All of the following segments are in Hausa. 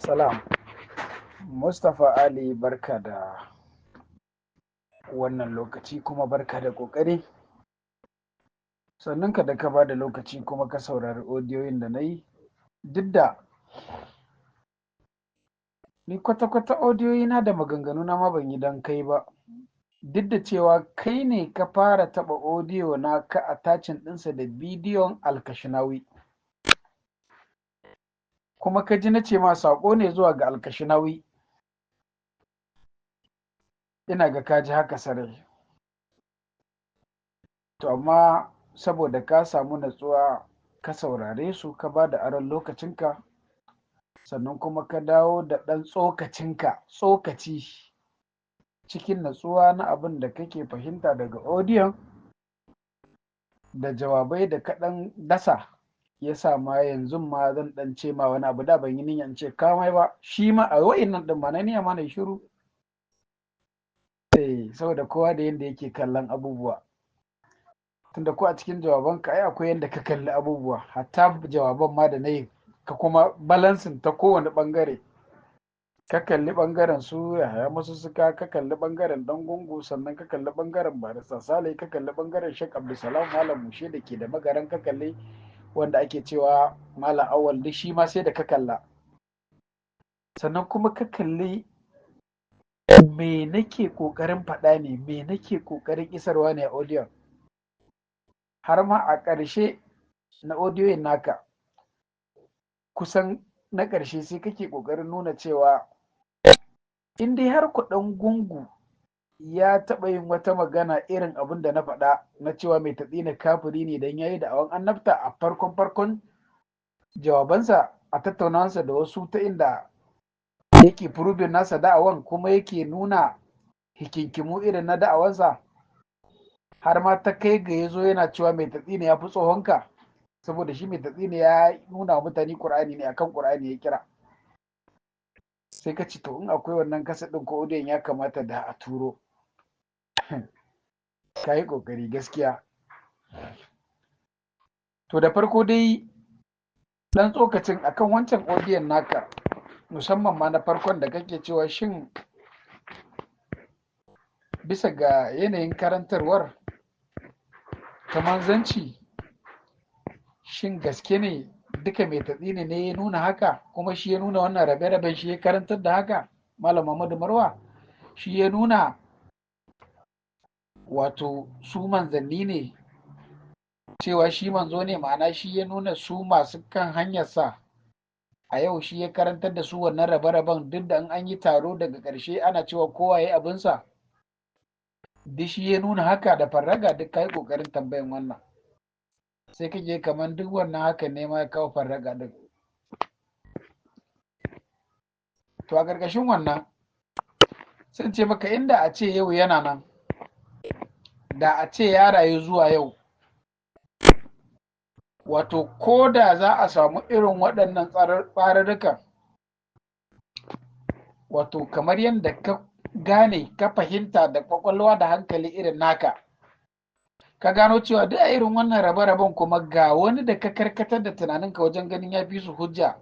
Salam. Mustapha Ali barka da wannan lokaci kuma barka da ƙoƙari. Sannan ka da ka ba da lokaci kuma ka saurari odiyoyin da na yi. Duk da ni kwata-kwata odiyoyina da maganganu na ma ban yi don kai ba. Duk da cewa kai ne ka fara taɓa odiyo na ka attachin ɗinsa da bidiyon Alkashinawi. Kuma ka ji na ce ma saƙo ne zuwa ga Alkashinawi. Ina ga ka ji haka sarai. To amma saboda ka samu natsuwa ka saurare su ka ba da aron lokacinka, sannan kuma ka dawo da ɗan tsokaci cikin natsuwa na abin da kake fahimta daga odiyon da jawabai da kaɗan dasa, ya sa ma yanzu ma zan ɗan ce ma wani abu da ban yi niyyar ce kamai ba, shi ma a wa'innan ɗin ma na niyya ma na shiru. Saboda kowa da yadda yake kallon abubuwa. Tunda ko a cikin jawabanka ai akwai yadda ka kalli abubuwa, hatta jawaban ma da na yi ka kuma balansin ta kowane ɓangare. Ka kalli ɓangaren su Yahaya Masussuka, ka kalli ɓangaren ɗan gungu, sannan ka kalli ɓangaren Barista Sale, ka kalli ɓangaren Sheikh Abdulsalam Malam Mushe da ke da magaran, ka kalli wanda ake cewa Malam Awal, duk shi ma sai da ka kalla. Sannan kuma ka kalli me nake ƙoƙarin faɗa ne, me nake ƙoƙarin isarwa ne a audio. Har ma a ƙarshe na odiyoyin naka, kusan na ƙarshe sai kake ƙoƙarin nuna cewa in dai har kuɗin gungu ya taɓa yin wata magana irin abin da na faɗa na cewa mai tatsina kafiri ne don ya yi da'awan annabta a farkon jawabansa a tattaunawansa da wasu, ta inda yake furubin nasa da'awan kuma yake nuna hikinkimu irin na da'awansa, har ma ta kai ga ya zo yana cewa mai tatsina ya fi tsohonka, saboda shi mai tatsina ya nuna mutane ƙur'ani ne, akan ƙur'ani ya kira. Sai ka ci to in akwai wannan kasa ɗin ko odiyon ya kamata da a turo. Ka yi ƙoƙari gaskiya. To da farko dai ɗan tsokacin akan wancan odiyon naka, musamman ma na farkon da kake cewa shin bisa ga yanayin karantarwar ta manzanci, shin gaske ne duka mai tatsini ne ya nuna haka, kuma shi ya nuna wannan rabe-raben, shi ya karantar da haka? Malam Muhammadu Marwa shi ya nuna wato su manzanni ne, cewa shi manzo ne, ma'ana shi ya nuna su masu kan hanyarsa a yau, shi ya karantar da su wannan rabe-raben, duk da an yi taro daga ƙarshe ana cewa kowa ya yi abinsa. Duk shi ya nuna haka da farraga? Duk ka yi ƙoƙarin tambayan wannan, sai kake kamar duk wannan haka ne ma ya kawo farraga din. To a ƙarƙashin wannan sun ce maka inda a ce yau yana nan, da a ce ya rayu zuwa yau, wato ko da za a samu irin waɗannan tsarurrukan, wato kamar yadda ka gane ka fahimta da ƙwaƙwalwa da hankali irin naka, ka gano cewa duk a irin wannan rabe-raben kuma ga wani da ka karkatar da tunaninka wajen ganin ya fi su hujja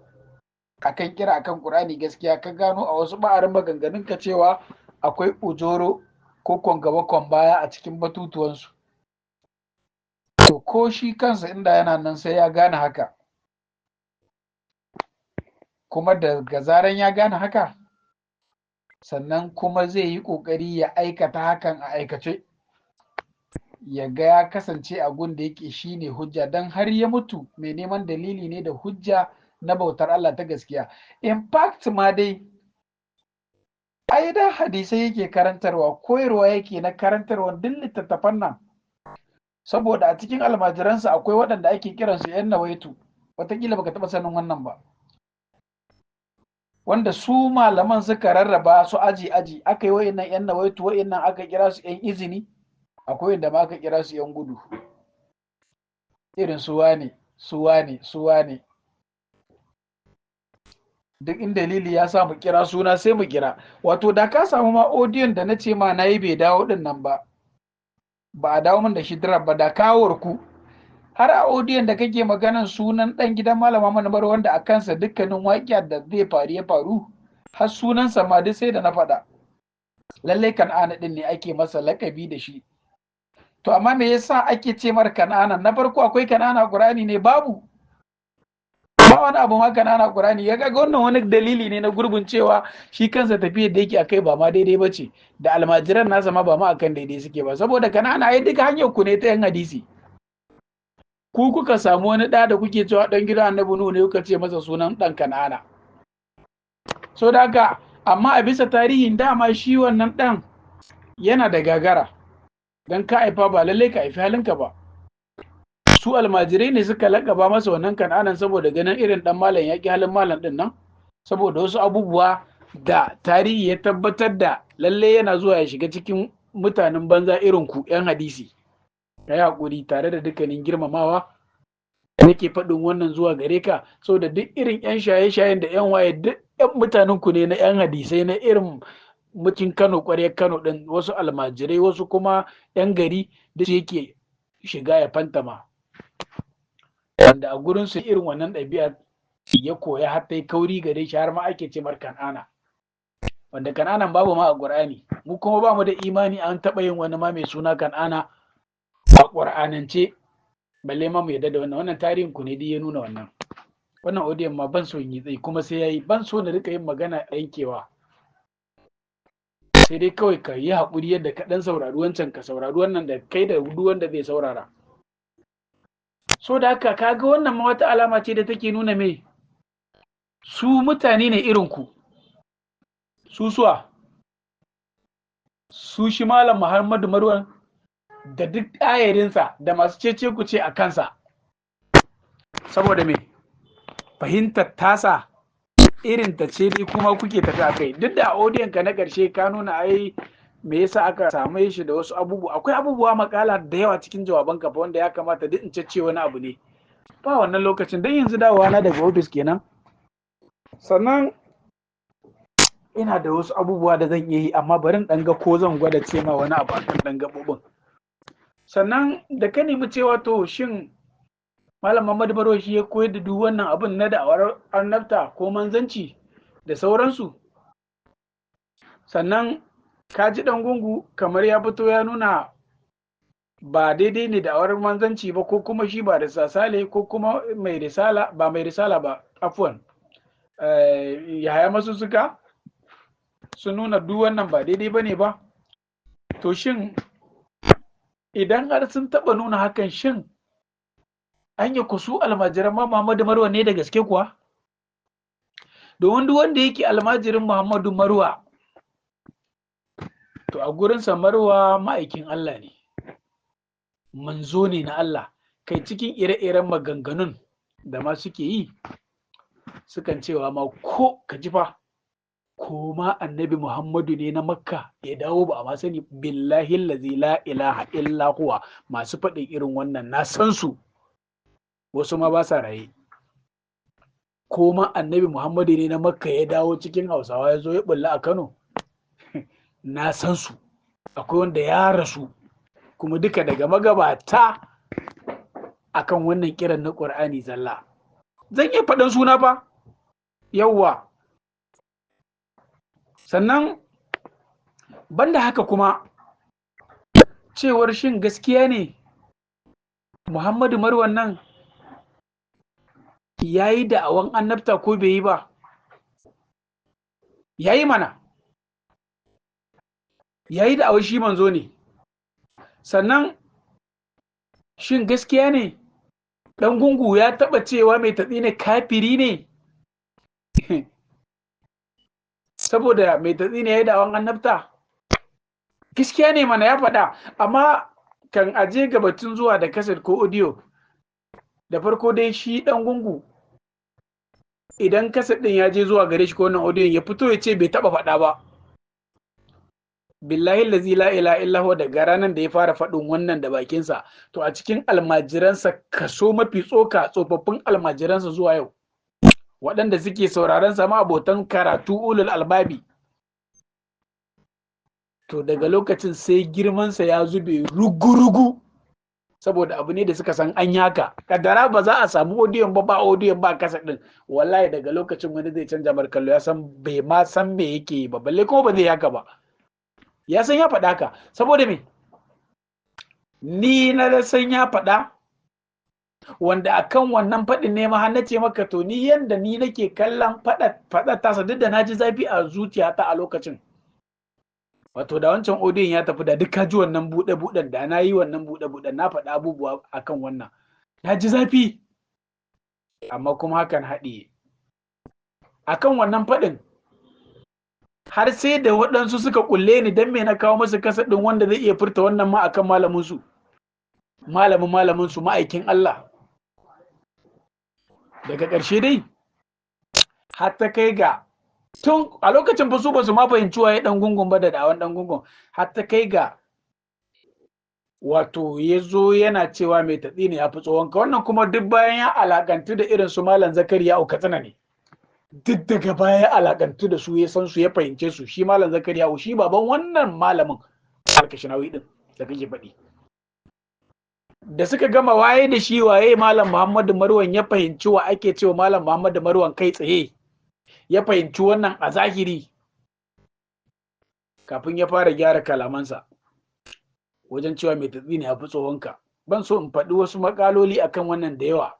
akan kira akan Qur'ani, gaskiya ka gano a wasu ba'arin maganganunka cewa akwai ujoro ko kwangaba kwan baya a cikin batutuwansu. To ko shi kansa inda yana nan sai ya gane haka, kuma daga zaran ya gane haka, sannan kuma zai yi ƙoƙari ya aikata hakan a aikace, ya ga ya kasance a gun da yake shi ne hujja, don har ya mutu mai neman dalili ne da hujja na bautar Allah ta gaskiya. In fact ma dai ai da hadisai yake karantarwa, koyarwa yake na karantarwa duk littattafan nan, saboda a cikin almajiransa akwai waɗanda ake kiransu ‘yan nawaitu, wataƙila baka taɓa sanin wannan ba, wanda su malaman suka rarraba su aji-aji, aka yi wa'innan ‘yan nawaitu, wa'innan aka kira su ‘yan izini, akwai wanda ma aka kira su ‘yan gudu, irin su wane. Duk in dalili ya sa mu kira suna sai mu kira. Wato da ka samu ma odiyon da na ce ma na yi bai dawo din nan ba a dawo min da shi dirab ba, da kawar ku har a odiyon da kake maganan sunan dan gidan malama manabar wanda a kansa dukkanin waƙiya da zai faru ya faru, har sunansa ma duk sai da na faɗa. Lallai Kan'ana din ne ake masa lakabi da shi. To amma me yasa ake ce mar Kan'ana? Na farko akwai Kan'ana Qur'ani ne? Babu. Ba wani abu ma Kan'ana Qur'ani. Ya ga wannan wani dalili ne na gurbin cewa shi kansa tafiyar da yake akai ba ma daidai ba ce, da almajiran nasa ma ba ma akan daidai suke ba, saboda Kan'ana ai duka hanyar ku ne ta yan hadisi. Ku kuka samu wani ɗa da kuke cewa ɗan gidan Annabi Nuhu ne, kuka ce masa sunan ɗan Kan'ana. So da haka, amma a bisa tarihin dama shi wannan ɗan yana da gagara, don ka haifa ba lallai ka haifi halinka ba. Su almajirai ne suka lakaba masa wannan Kan'anan saboda ganin irin ɗan malam ya ƙi halin malam ɗin nan, saboda wasu abubuwa da tarihi ya tabbatar da lallai yana zuwa ya shiga cikin mutanen banza irin ku 'yan hadisi. Ka yi haƙuri, tare da dukkanin girmamawa nake faɗin wannan zuwa gare ka, saboda duk irin 'yan shaye-shayen da 'yan waye duk 'yan mutanen ku ne na 'yan hadisai, na irin mutum Kano, ƙwaryar Kano ɗin, wasu almajirai, wasu kuma 'yan gari da su yake shiga ya fantama, wanda a gurin su irin wannan ɗabi'a ya koya har ta yi kauri gare shi, har ma ake ce mar Kan'ana, wanda Kan'anan babu ma a Qur'ani. Mu kuma ba mu da imani an taɓa yin wani ma mai suna Kan'ana a Qur'anance, balle ma mu yadda da wannan tarihin ku ne dai ya nuna wannan. Wannan odiyon ma ban so yi tsayi, kuma sai yayi, ban so na rika yin magana yankewa, sai dai kawai ka yi haƙuri yadda ka ɗan saurari wancan, ka saurari wannan da kai da duk wanda zai saurara. So da haka kaga wannan ma wata alama ce da take nuna me, su mutane ne irin ku. Su suwa? Su shi Malam Muhammadu Marwan da duk ayarinsa da masu cece ku ce a kansa. Saboda me? Fahimtar tasa irin ta ce dai kuma kuke tafi a kai. Duk da odiyon ka na ƙarshe ka nuna ai me yasa aka same shi da wasu abubuwa. Akwai abubuwa makala da yawa cikin jawaban ka wanda ya kamata duk in ce wani abu ne. Ba wannan lokacin, dan yanzu dawowa na daga ofis kenan. Sannan ina da wasu abubuwa da zan iya yi, amma bari in ɗan ga ko zan gwada ce ma wani abu akan ɗan gaɓoɓin. Sannan da ka nemi cewa to shin Malam Muhammadu Marwa shi ya koyar da duk wannan abin na da'awar annabta ko manzanci da sauransu. Sannan ka ji ɗan gungu kamar ya fito ya nuna ba daidai ne da'awar manzanci ba, ko kuma shi ba risale, ko kuma mai risala ba, mai risala ba, afwan, Yahaya Masussuka sun nuna duk wannan ba daidai ba ne ba. To shin idan har sun taɓa nuna hakan, shin an yi kusu almajiran Muhammadu Marwa ne da gaske kuwa? Domin duk wanda yake almajirin Muhammadu Marwa, to a gurinsa Marwa ma'aikin Allah ne, manzo ne na Allah. Kai cikin ire-iren maganganun da ma suke yi, sukan cewa ma ko ka ji fa, ko ma annabi Muhammadu ne na Makka ya dawo ba a ma sani. Billahi allazi la ilaha illa huwa, masu faɗin irin wannan na san su, wasu ma ba sa raye. Ko ma annabi Muhammadu ne na Makka ya dawo cikin Hausawa ya zo ya bulla a Kano, na san su. Akwai wanda ya rasu kuma duka daga magabata akan wannan kiran na Qur'ani zalla. Zan iya faɗan suna fa, yawwa. Sannan banda haka kuma, cewar shin gaskiya ne Muhammadu Marwan nan ya yi da'awan annabta ko bai yi ba? Ya yi mana, ya yi da'awar shi manzo ne. Sannan shin gaskiya ne ɗan gungu ya taɓa cewa mai tatsi ne kafiri ne saboda mai tatsi ne ya yi da'awan annabta? Gaskiya ne mana, ya faɗa. Amma kan aje ga batun zuwa da kaset ko audio, da farko dai shi ɗan gungu, idan kaset ɗin ya je zuwa gare shi ko wannan audio, ya fito ya ce bai taɓa faɗa ba. Billahi allazi la ilaha illa huwa, daga ranar da ya fara faɗin wannan da bakinsa, to a cikin almajiransa kaso mafi tsoka, tsofaffin almajiransa zuwa yau, waɗanda suke sauraron sama abotan karatu ulul albabi, to daga lokacin sai girmansa ya zube rugu-rugu. saboda abu ne da suka san an yaka kaddara ba za a samu odiyon ba odiyon ba kasa din wallahi daga lokacin wani zai canja mar kallo ya san bai ma san me yake yi ba balle kuma ba zai yaka ba ya san ya faɗa ka saboda me ni na san ya faɗa wanda akan wannan faɗin ne ma har nace maka to ni yanda ni nake kallon faɗa tasa duk da na ji zafi a zuciyata a lokacin wato da wancan odiyon ya tafi da duk ka ji wannan buɗe-buɗen da na yi wannan buɗe-buɗen na faɗa abubuwa akan wannan na ji zafi amma kuma hakan haɗiye akan wannan faɗin har sai da waɗansu suka kulle ni don me na kawo masu kasa ɗin wanda zai iya furta wannan ma akan malaminsu malaminsu ma'aikin Allah daga ƙarshe dai har ta kai ga tun a lokacin ba su ma fahimci waye dan gungun ba da dawon dan gungun har ta kai ga wato ya zo yana cewa mai tatsi ne ya fi tsohon ka wannan kuma duk bayan ya alakantu da irin su malam zakariya au katsina ne duk daga baya ya alakantu da su ya san su ya fahimce su shi malam zakariya shi baban wannan malamin alkashinawi din da kake faɗi da suka gama waye da shi waye malam Muhammadu Marwan ya fahimci wa ake cewa malam Muhammadu Marwan kai tsaye ya fahimci wannan a zahiri kafin ya fara gyara kalamansa wajen cewa mai tatsi ne a fi tsohonka ban so in faɗi wasu makaloli akan wannan da yawa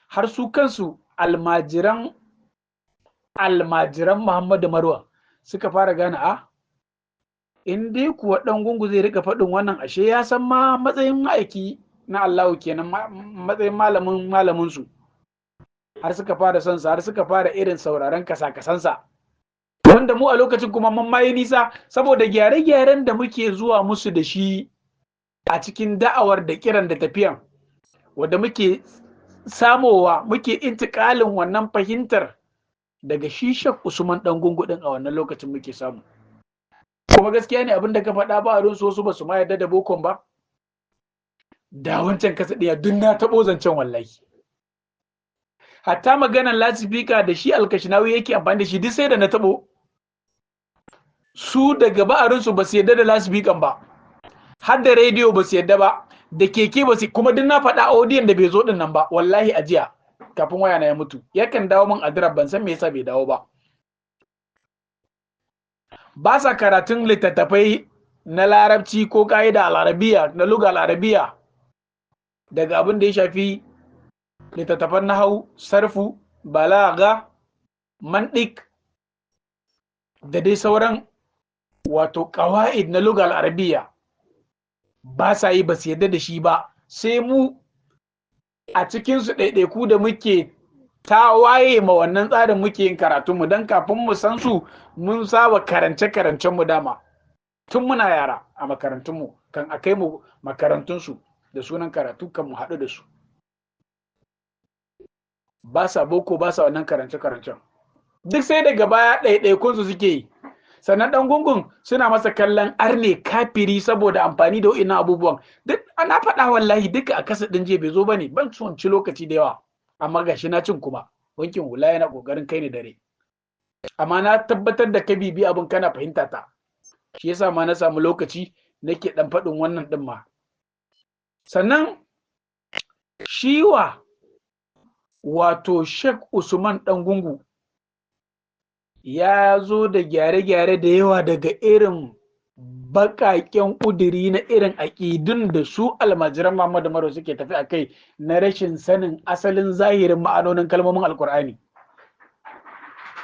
har su kansu almajiran Muhammadu Marwan suka fara gane in dai kuwa ɗan gungu zai rika faɗin wannan ashe ya san ma matsayin ma'aiki na Allahu kenan matsayin malamin su har suka fara son sa har suka fara irin sauraron kasa-kasansa wanda mu a lokacin kuma mun mayi nisa saboda gyare-gyaren da muke zuwa musu da shi a cikin da'awar da kiran da tafiyan wanda muke samowa muke intikalin wannan fahimtar daga shi Sheikh Usman dan gungu din a wannan lokacin muke samu kuma gaskiya ne abin da ka faɗa ba a don su ba su ma yarda da bokon ba da wancan kasa ɗaya duk na taɓo zancen wallahi hatta maganan lasifika da shi alkashinawi yake amfani da shi duk sai da na taɓo su daga ba'arinsu ba su yarda da lasifikan ba har da rediyo ba su yarda ba da keke ba su kuma duk na faɗa audiyon da bai zo din nan ba wallahi a jiya kafin waya na ya mutu yakan dawo min adira ban san me yasa bai dawo ba ba sa karatun littattafai na larabci ko ka'ida al-arabiya na lugal arabiya daga abin da ya shafi littattafan nahau sarfu balaga mantik da dai sauran wato qawaid na lugal arabiya ba sa yi ba su yadda da shi ba sai mu a cikin su ɗaiɗaiku da muke ta waye ma wannan tsarin muke yin karatunmu don kafin mu san su mun saba karance-karancen mu dama tun muna yara a makarantunmu kan a kai mu makarantunsu da sunan karatu kan mu haɗu da su ba sa boko ba sa wannan karance-karancen duk sai daga baya ɗaiɗaikunsu suke yi sannan ɗan gungun suna masa kallon arne kafiri saboda amfani da wa'innan abubuwan duk ana faɗa wallahi duka a kasa ɗin jiya bai zo bane ban son ci lokaci da yawa amma gashi na cin kuma wankin hula yana kokarin kai ni dare amma na tabbatar da ka bibi abin kana fahimta ta shi yasa ma na samu lokaci nake dan faɗin wannan din ma sannan shiwa wato Sheikh Usman dan gungu ya zo da gyare-gyare da yawa daga irin baƙaƙen ƙudiri na irin aƙidun da su almajiran Muhammadu Marwan suke tafi a kai na rashin sanin asalin zahirin ma'anonin kalmomin alkur'ani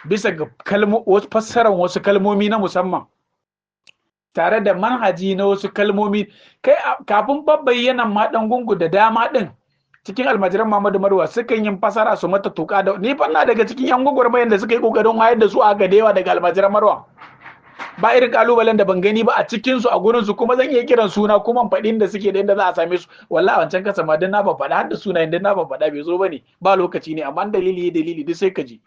bisa ga fassarar wasu kalmomi na musamman tare da manhaji na wasu kalmomi kai kafin bayyana ma dan gungu da dama din cikin almajiran Muhammadu Marwan sukan yin fasara su mata tuka da ni fa na daga cikin yan gwagwarmayan da suka yi kokarin wayar da su a ga dewa daga almajiran Marwan ba irin kalubalen da ban gani ba a cikin su a gurin su kuma zan iya kiran suna kuma faɗin da suke da inda za a same su wallahi wancan kasa ma dan na ba faɗa har da sunayen dan na ba faɗa bai zo bane ba lokaci ne amma dalili duk sai ka ji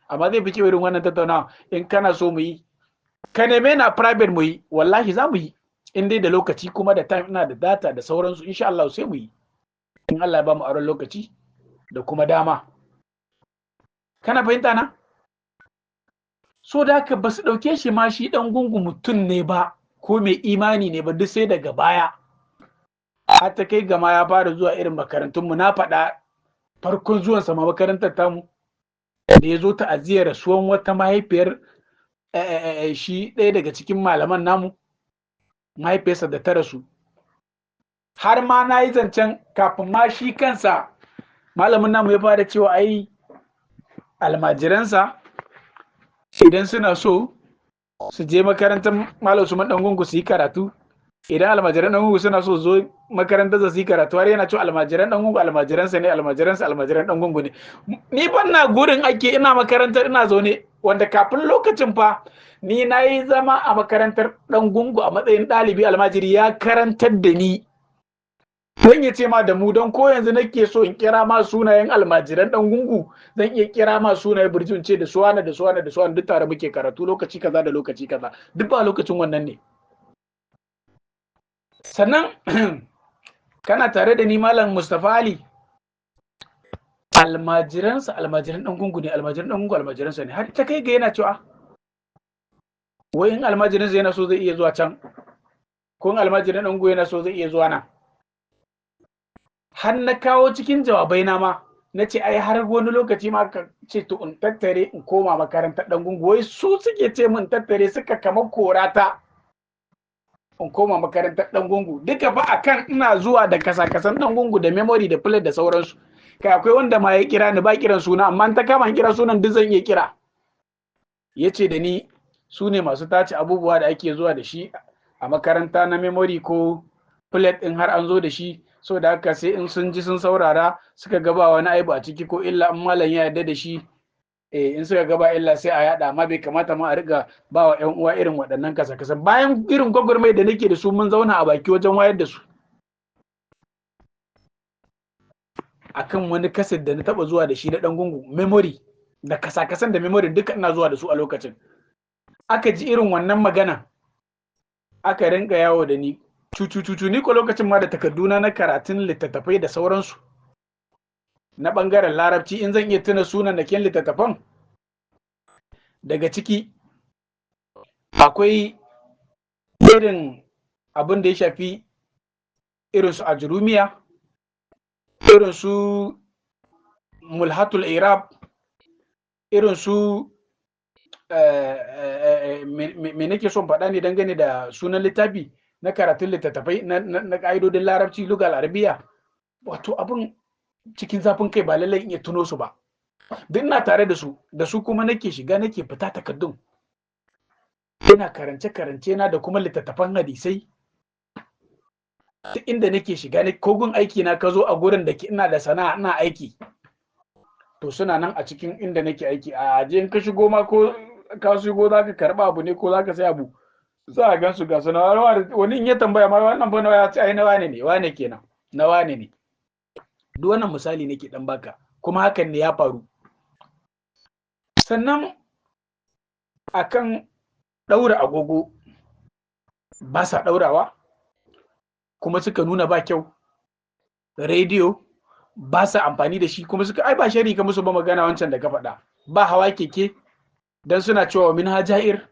amma zai fi kyau irin wannan tattaunawa in kana so mu yi ka neme na private mu yi wallahi za mu yi in dai da lokaci kuma da time ina da data da sauransu insha Allah sai mu yi in Allah ya ba mu aron lokaci da kuma dama kana fahimta na so da haka ba su ɗauke shi ma shi ɗan gungu mutum ne ba ko mai imani ne ba duk sai daga baya har ta kai gama ya fara zuwa irin makarantunmu. Na faɗa farkon zuwansa ma makarantar tamu da ya zo ta'aziyar rasuwan wata mahaifiyar shi ɗaya daga cikin malaman namu, mahaifiyarsa da ta rasu. Har ma na yi zancen kafin ma shi kansa malamin namu ya fara cewa ai almajiransa idan suna so su je makarantar Malam Usman Dangungu su yi karatu, idan almajiran Dangungu suna so zo makarantar su yi karatu, har yana cewa almajiran Dangungu almajiransa ne, almajiran Dangungu ne. Ni ban na gurin ake ina makarantar ina zaune, wanda kafin lokacin fa ni na yi zama a makarantar Dangungu a matsayin ɗalibi almajiri, ya karantar da ni. Zan iya ce ma da mu, don ko yanzu nake so in kira ma sunayen almajiran Dangungu, zan iya kira ma sunayen Birjin ce da suwana da suwana da suwana duk tare muke karatu lokaci kaza da lokaci kaza, duk ba lokacin wannan ne. Sannan kana tare da ni Malam Mustapha Ali, almajiran Dangungu ne, almajiran Dangungu almajiransa ne, har ta kai ga yana cewa wai in almajiransa yana so zai iya zuwa can, ko in almajiran Dangungu yana so zai iya zuwa nan. Har na kawo cikin jawabai na ma na ce ai har wani lokaci ma ka ce to in tattare in koma makarantar Dangungu, wai su suke ce min tattare, suka kama korata in koma makarantar Dangungu, duka fa akan ina zuwa da kasa-kasan Dangungu da memory da plate da sauransu. Kai akwai wanda ma ya kira ni ba kiran suna, amma ta kama kira sunan duk zan iya kira. Ya ce da ni su ne masu tace abubuwa da ake zuwa da shi a makaranta na memory ko plate din, har an zo da shi, so da haka sai in sun ji sun saurara suka gaba wani aibu a ciki ko illa, in malam ya yarda da shi in suka gaba illa sai a yada, amma bai kamata ma a riga ba wa ƴan uwa irin waɗannan kasa-kasan. Bayan irin gwagwarmai da nake da su mun zauna a baki wajen wayar da su akan wani kaset da na taba zuwa da shi na Dangungu memory da kasa-kasan da memory duka ina zuwa da su a lokacin. Aka ji irin wannan magana aka rinka yawo da ni cucu ni ko lokacin ma da takarduna na karatun littattafai da sauransu na bangaren larabci, in zan iya tuna sunan naken littattafan daga ciki akwai irin abin da ya shafi irin su ajrumiya, irin su mulhatul irab, irin su me nake son faɗa ne dangane da sunan littafi na karatun littattafai na ƙa'idodin larabci, lugal arabiya. Wato abin cikin zafin kai ba lallai in iya tuno su ba, duk ina tare da su kuma nake shiga nake fita takardun, ina karance na da kuma littattafan hadisai. Duk inda nake shiga ko gun aiki na ka zo a gurin da ina da sana'a ina aiki, to suna nan a cikin inda nake aiki. A je in ka shigo ma ko ka shigo za ka karɓa abu ne ko za ka sai abu, za a gan su ga suna wani in ya tambaya ma wannan fa nawa, ya ce ai na wane ne, wane kenan na wane ne. Duk wannan misali nake dan baka, kuma hakan ne ya faru. Sannan akan ɗaura agogo ba sa ɗaurawa kuma suka nuna ba kyau, rediyo ba sa amfani da shi kuma suka ai ba shari ka musu ba magana wancan da ka faɗa, ba hawa keke dan suna cewa min hajair.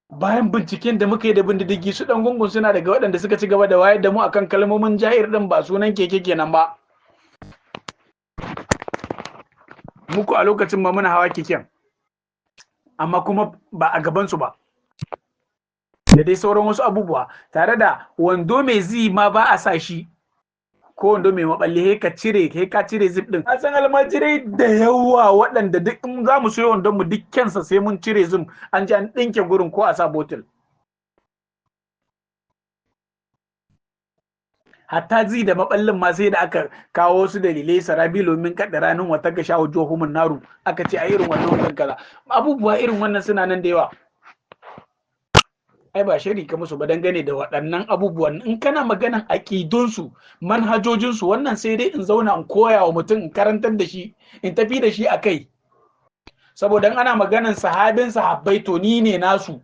Bayan binciken da muka yi da bindiddigi, su Dangungun suna daga waɗanda suka ci gaba da wayar da mu akan kalmomin jair din ba sunan keke kenan ba. Muku a lokacin ma muna hawa keken, amma kuma ba a gabansu ba, da dai sauran wasu abubuwa. Tare da wando mai zi ma ba a sa shi, ko wando mai maballi he ka cire zip din. A san almajirai da yawa waɗanda duk in za mu sayo wandon mu dukkansa sai mun cire zip, an ji an ɗinke gurin ko a sa botul. Hatta zi da maballin ma sai da aka kawo su dalilai sarabi lomin kaɗa ranin wata ga shawo johumin naru, aka ce a irin wannan wannan kaza. Abubuwa irin wannan suna nan da yawa. Ai ba shari ka musu ba dangane da waɗannan abubuwan. In kana maganan aƙidunsu, manhajojinsu, wannan sai dai in zauna in koya wa mutum, in karantar da shi, in tafi da shi a kai. Saboda ana maganan sahabin sahabbai, to ni ne nasu,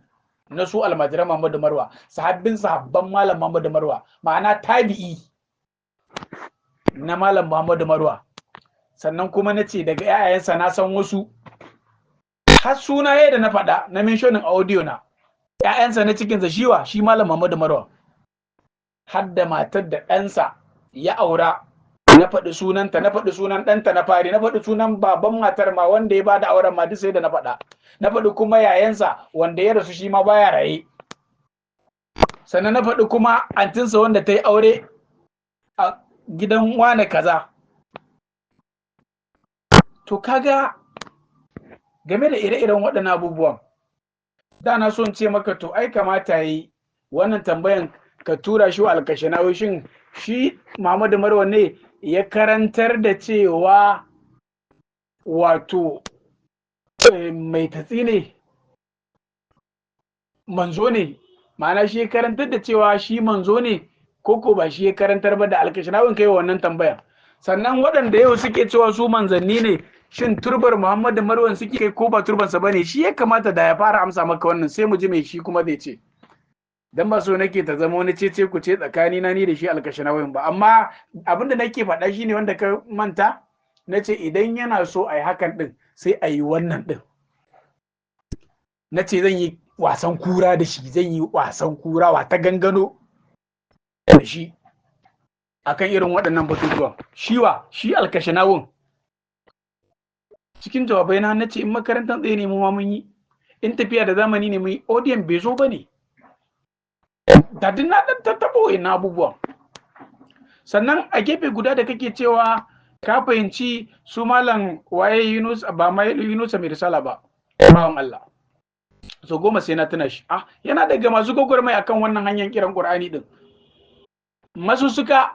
na su almajiran Muhammadu Marwa, sahabbin sahabban Malam Muhammadu Marwa, ma'ana tabi'i na Malam Muhammadu Marwa. Sannan kuma na ce daga ƴaƴayensa na san wasu, har sunaye da na faɗa na mentioning audio na ƴaƴansa na cikin zashiwa shi Malam Muhammadu Marwa. har da matar da ɗansa ya aura, na faɗi sunanta, na faɗi sunan ɗanta na fari, na faɗi sunan baban matar ma wanda ya bada auren ma duk sai da na faɗa, na faɗi kuma yayansa wanda ya rasu shi ma baya raye, sannan na faɗi kuma antinsa wanda ta yi aure a gidan wane kaza. To kaga game da ire-iren waɗannan abubuwan, da na so in ce maka to ai kamata yi wannan tambayan ka tura shi wa Alkashinawi, shin shi Muhammadu Marwan ne ya karantar da cewa wato mai tatsi ne manzo ne, ma'ana shi ya karantar da cewa shi manzo ne ko ba shi ya karantar ba, da Alkashinawin kai wannan tambayan. Sannan waɗanda yau suke cewa su manzanni ne, shin turbar Muhammadu Marwan suke kai ko ba turbansa bane? Shi ya kamata da ya fara amsa maka wannan, sai mu ji mai shi kuma zai ce. Dan ba so nake ta zama wani cece ku ce tsakani na ni da shi Alkashinawin ba, amma abin da nake faɗa shine wanda ka manta, na ce idan yana so a yi hakan din sai a yi wannan din. Na ce zan yi wasan kura da shi, zan yi wasan kura wa ta gangano da shi akan irin waɗannan batutuwan. Shi Alkashinawin cikin jawabai na ce in makarantar tsaye ne mu ma mun yi, in tafiya da zamani ne mun yi, odiyan bai zo ba ne. Da duk na ɗan tattaɓo ina abubuwan. Sannan a gefe guda da kake cewa ka fahimci su malam waye Yunus, ba ma Yunus mai risala ba, bawan Allah. So goma sai na tuna shi. Yana daga masu gwagwarmai akan wannan hanyar kiran Qur'ani din. Masu suka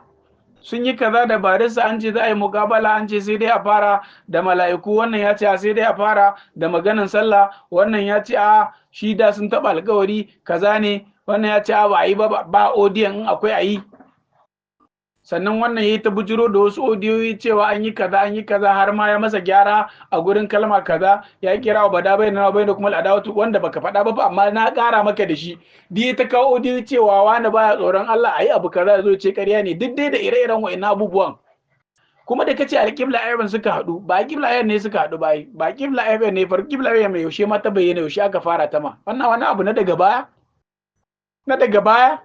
sun yi kaza da barisa, an ce za a yi mukabala, an ce sai dai a fara da mala'iku, wannan ya ce sai dai a fara da maganan sallah, wannan ya ce shi da sun taɓa alkawari kaza ne, wannan ya ce ba a yi ba odiyan, in akwai a yi. Sannan wannan ya yi ta bujiro da wasu odiyoyi cewa an yi kaza har ma ya masa gyara a gurin kalma kaza, ya kira wa bada bai na bai da kuma al'adawatu wanda baka faɗa ba, amma na ƙara maka da shi. Duk ta kawo odiyoyi cewa wani baya tsoron Allah, a yi abu kaza zo ce ƙarya ne, duk dai da ire-iren wa'annan abubuwan. Kuma da kace alƙibla ayyaban suka haɗu, ba alƙibla ayyan ne suka haɗu ba alƙibla ayyaban ne, far alƙibla ayyaban mai yaushe ma ta bayyana, yaushe aka fara ta ma. Wannan wani abu na daga baya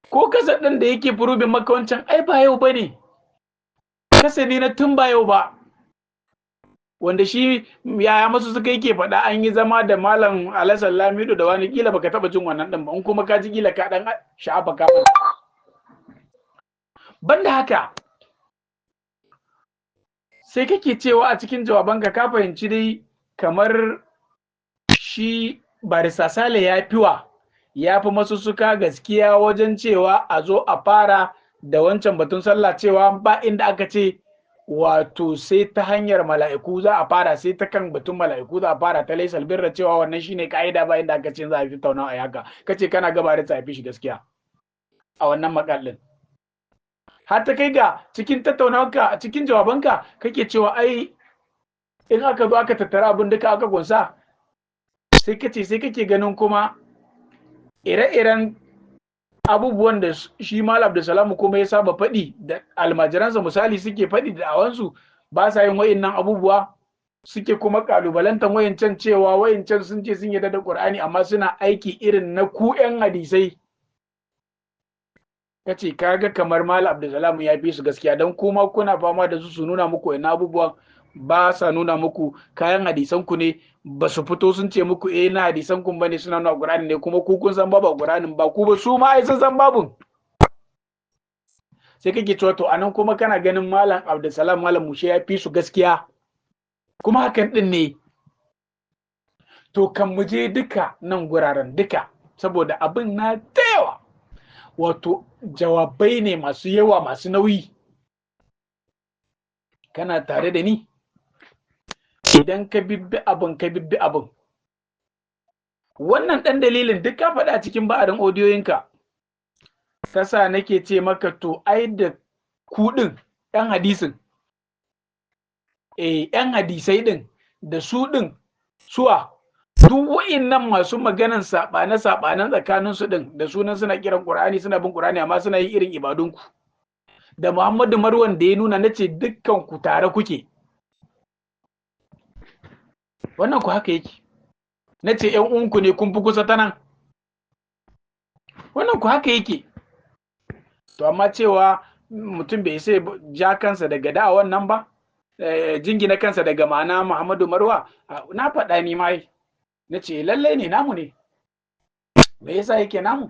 ko kasa ɗin da yake furubin maka wancan ai ba yau bane, kasa ne na tun ba yau ba, wanda shi yaya masu suka yake faɗa an yi zama da malam Alhassan Lamido da wani, kila baka taba jin wannan ɗin ba, in kuma ka ji kila ka ɗan sha'afa ka. Banda haka sai kake cewa a cikin jawabanka ka fahimci dai kamar shi barista Sale ya fi masussuka gaskiya wajen cewa a zo a fara da wancan batun sallah, cewa ba inda aka ce wato sai ta hanyar mala'iku za a fara, sai ta kan batun mala'iku za a fara ta laisal birra, cewa wannan shine ka'ida, ba inda aka ce za a fi tauna a haka. Kace kana gaba da tsafi shi gaskiya a wannan makallin, har ta kai ga cikin tattaunawarka, cikin jawabanka kake cewa ai in aka zo aka tattara abin duka aka gunsa, sai kake ganin kuma ire-iren abubuwan da shi Malam Abdulsalam kuma ya saba faɗi da almajiransa misali suke faɗi da awansu, ba sa yin wa'innan abubuwa, suke kuma kalubalantan wayancan cewa wayancan sun ce sun yarda da Qur'ani amma suna aiki irin na ku 'yan hadisai. Kace kaga kamar Malam Abdulsalam ya fi su gaskiya, dan kuma kuna fama da su nuna muku wa'innan abubuwan, ba sa nuna muku kayan hadisan ku ne, ba su fito sun ce muku na hadisan ku bane, suna nuna Qur'ani ne, kuma ku kun san babu Qur'anin ba ku ba, su ma ai sun san babun. Sai kake cewa to anan kuma kana ganin Malam Abdulsalam Malam Mushe ya fi su gaskiya, kuma hakan din ne. To kan mu je duka nan guraren duka, saboda abin na da yawa, wato jawabai ne masu yawa masu nauyi. Kana tare da ni? Idan ka bibbi abin, wannan ɗan dalilin duk ka faɗa cikin ba'arin odiyoyinka, kasa nake ce maka to ai da kuɗin ɗan hadisin, ɗan hadisai ɗin da su ɗin suwa, duk wa'innan masu maganan saɓanen tsakaninsu ɗin, da sunan suna kiran Qur'ani, suna bin Qur'ani, amma suna yin irin ibadunku. Da Muhammadu Marwan da ya nuna, nace dukkan ku tare kuke. Wannan ku haka yake. Nace ƴan uwanku ne, kun fi kusa ta nan. Wannan ku haka yake. to amma cewa mutum bai sai ja kansa daga da'awan nan ba, jingina kansa daga ma'ana Muhammadu Marwa, na faɗa ni mai na ce lallai ne namu ne. Me yasa yake namu?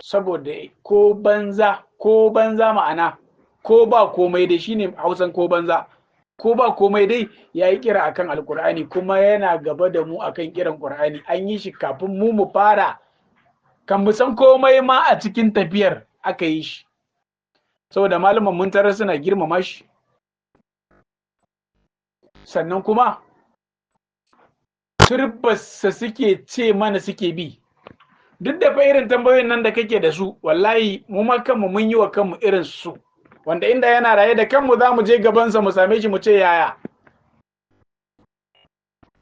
Saboda ko banza ma'ana ko ba komai dai, shine Hausan ko banza, ko ba komai dai ya yi kira akan alkur'ani kuma yana gaba da mu akan kiran qur'ani. An yi shi kafin mu fara, kan mu san komai ma a cikin tafiyar aka yi shi, saboda malaman mun tarar suna girmama shi, sannan kuma turbasa suke ce mana suke bi. Duk da fa irin tambayoyin nan da kake da su, wallahi mu ma kanmu mun yi wa kanmu irin su, wanda inda yana raye da kanmu za mu je gabansa mu same shi mu ce yaya,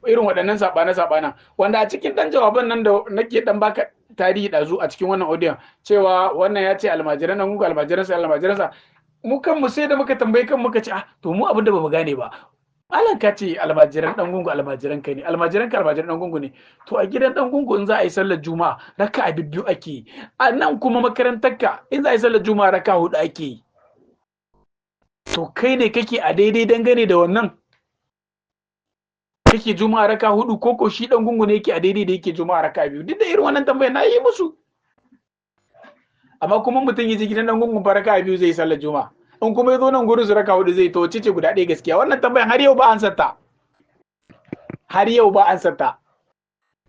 irin waɗannan saɓane-saɓanen, wanda a cikin ɗan jawaban nan da nake ɗan baka tarihi ɗazu a cikin wannan audio, cewa wannan ya ce almajiran nan gungu almajiransa, mu kanmu sai da muka tambayi kan muka ce to mu abin da bamu gane ba, malam ka ce almajiran ɗan gungu almajiran ka ne, almajiran ka almajiran ɗan gungu ne, to a gidan ɗan gungu in za a yi sallar juma'a raka'a biyu ake yi, a nan kuma makarantar ka in za a yi sallar juma'a raka'a 4 ake yi, to kai ne kake a daidai dangane da wannan? Kake juma'a raka 4 ko shi dan gungu ne yake a daidai da yake juma'a raka 2? Duk da irin wannan tambaya na yi musu, amma kuma mutum yaje gidan dan gungun raka 2 zai sallar juma'a, in kuma yazo nan gurin su raka 4 zai, to ce guda ɗaya gaskiya? Wannan tambayan har yau ba an sata, har yau ba an sata.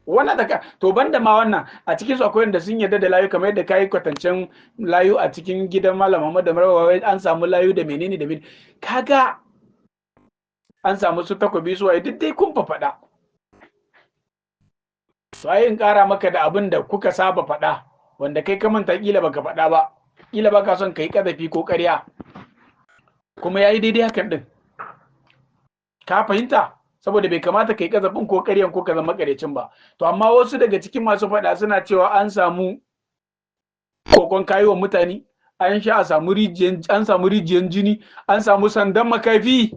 Wannan da to banda ma wannan, a cikin su akwai wanda sun yarda da layu, kamar yadda kai kwatancen layu a cikin gidan Malam Muhammad da Marwa, an samu layu da menene da menene, kaga an samu su takobi su waye, duk dai kun faɗa. Sai in ƙara maka da abin da kuka saba faɗa, wanda kai ka manta kila baka faɗa ba, kila baka son kai kadafi ko ƙarya, kuma yayi daidai hakan din, ka fahimta? Saboda bai kamata kai kazafin ko ƙaryan ko ka zama ƙarecin ba. To amma wasu daga cikin masu faɗa suna cewa an samu kokon kayuwan mutane, an sha an samu rijiyan jini, an samu sandan makafi,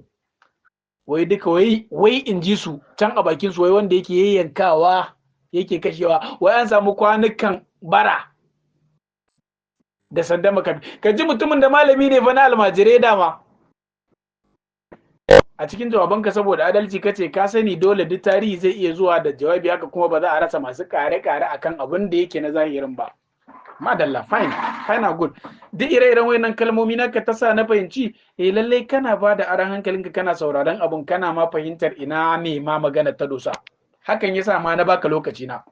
wai duka wai in ji su can a bakin su, wai wanda yake yayyankawa yake kashewa, wai an samu kwanukan bara da sandan makafi. Ka ji mutumin da malami ne fa na almajirai dama. A cikin jawabanka saboda adalci kace ka sani dole duk tarihi zai iya zuwa da jawabi, haka kuma ba za a rasa masu kare-kare akan abin da yake na zahirin ba. Madalla, fine good. Duk ire-iren wayannan kalmomi naka ta sa na fahimci lallai kana ba da aran hankalinka, kana sauraron abun, kana ma fahimtar ina ne ma magana ta dosa. Hakan yasa ma na baka lokaci na,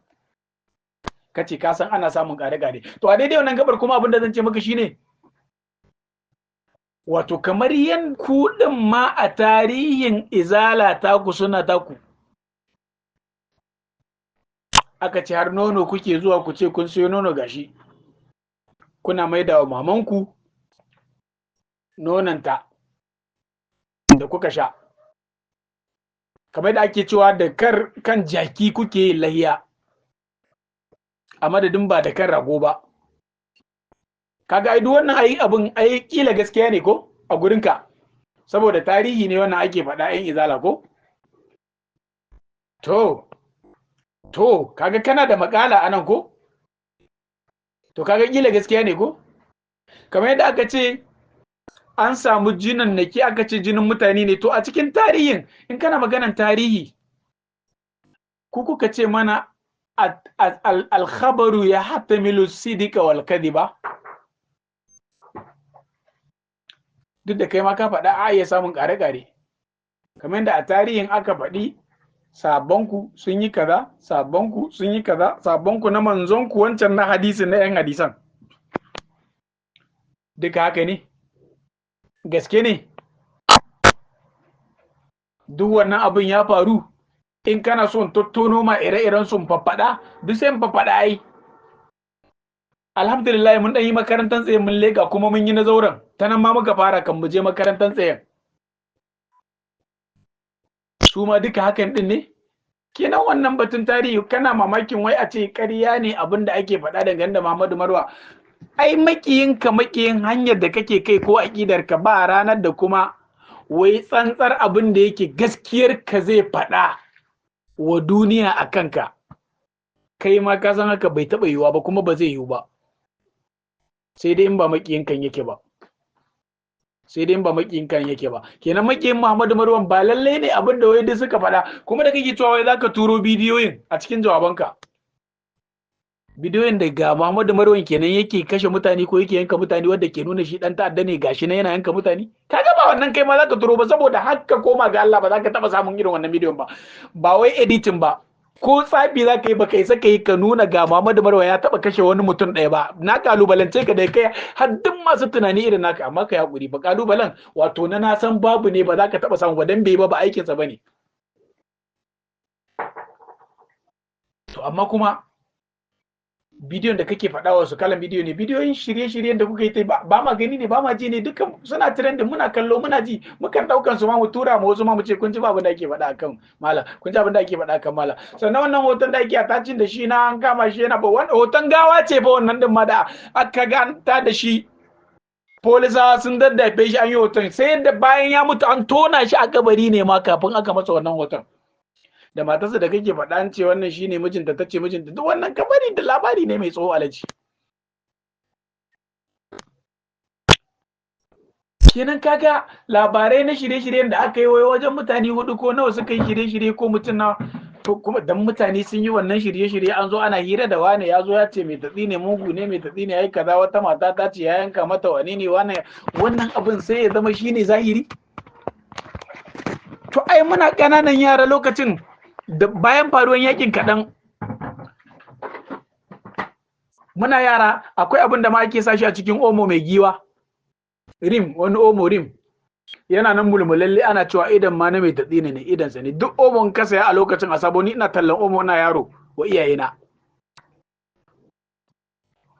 kace ka san ana samun kare-kare. To a daidai wannan gabar kuma abin da zan ce maka shine, wato kamar yan kuɗin ma a tarihin izala taku suna taku, aka ce har nono kuke zuwa ku ce kun siyo nono gashi, kuna maida wa mamanku nonanta da kuka sha, kamar da ake cewa da kan jaki kuke yin lahiya a madadin ba da kan rago ba. Kaga ai duk wannan abin kila gaskiya ne ko a gurinka, saboda tarihi ne wannan ake faɗa yan izala ko? To kaga kana da makala anan ko? To kaga kila gaskiya ne ko? Kamar yadda aka ce an samu jinan naki, aka ce jinin mutane ne, to a cikin tarihin, in kana maganan tarihi, ku kuka ce mana al-khabaru ya hatamilu sidika wal kadhiba. Duk da kai ma ka faɗa a iya samun ƙare-ƙare, kamar yadda a tarihin aka faɗi sabonku sun yi kaza, sabonku sun yi kaza, sabonku na manzonku wancan na hadisin na 'yan hadisan. Duka haka ne? Gaske ne? Duk wannan abin ya faru? In kana son tattono ma ire-iren sun faffaɗa, duk sai faffaɗa ai. Alhamdulillah mun ɗan yi makarantar tsaye mun leƙa, kuma mun yi na zauren, ta nan ma muka fara kan mu je makarantar tsayen. Su ma duka hakan ɗin ne? Kenan wannan batun tarihi kana mamakin wai a ce ƙarya ne abin da ake faɗa dangane da Muhammadu Marwa. Ai makiyin hanyar da kake kai ko aƙidar ka, ba ranar da kuma wai tsantsar abin da yake gaskiyar ka zai faɗa wa duniya a kanka. Kai ma ka san haka bai taɓa yiwuwa ba, kuma ba zai yiwu ba. sai dai in ba makiyin kan yake ba sai dai in ba makiyin kan yake ba kenan makiyin Muhammadu Marwan ba lalle ne abin da wai duk suka faɗa kuma da kake cewa wai zaka turo bidiyoyin a cikin jawabanka bidiyoyin da ga Muhammadu Marwan kenan yake kashe mutane ko yake yanka mutane wanda ke nuna shi dan ta'adda ne gashi na yana yanka mutane kaga ba wannan kai ma zaka turo ba saboda haka koma ga Allah ba zaka taba samun irin wannan bidiyon ba wai editing ba ko tsafi za ka yi baka isa ka yi ka nuna ga Muhammadu Marwan ya taba kashe wani mutum ɗaya ba na kalubalance ka da kai har duk masu tunani irin naka amma ka hakuri ba kalubalen wato na san babu ne ba za ka taba samu ba dan bai ba aikinsa bane to amma kuma bidiyon da kake faɗa wasu kalan bidiyo ne bidiyoyin shirye-shiryen da kuka yi ta ba ma gani ne ba ma ji ne dukkan suna trending muna kallo muna ji mukan daukan su ma mu tura mu wasu ma mu ce kun ji ba abin da ake faɗa akan malam kun ji abin da ake faɗa akan malam sannan wannan hoton da ake attachin da shi na an kama shi yana ba wannan hoton gawa ce ba wannan din ma da aka ganta da shi polisawa sun daddafe shi an yi hoton sai da bayan ya mutu an tona shi a kabari ne ma kafin aka masa wannan hoton da matarsa da kake faɗa an ce wannan shine mijinta tace mijinta duk wannan kabari da labari ne mai tsawo alaji kenan kaga labarai na shirye-shiryen da aka yi wajen mutane hudu ko nawa suka yi shirye-shirye ko mutum na to kuma dan mutane sun yi wannan shirye-shirye an zo ana hira da wane ya zo ya ce mai tatsi ne mugu ne mai tatsi ne yayi kaza wata mata ta ce ya yanka mata wane ne wannan abin sai ya zama shine zahiri to ai muna ƙananan yara lokacin da bayan faruwan yakin kaɗan muna yara akwai abin da ma ake sashi a cikin omo mai giwa rim wani omo rim yana nan mulmulalle ana cewa idan ma na mai tatsine ne idansa ne duk omon kasa ya a lokacin a sabo ni ina tallan omo na yaro wa iyayena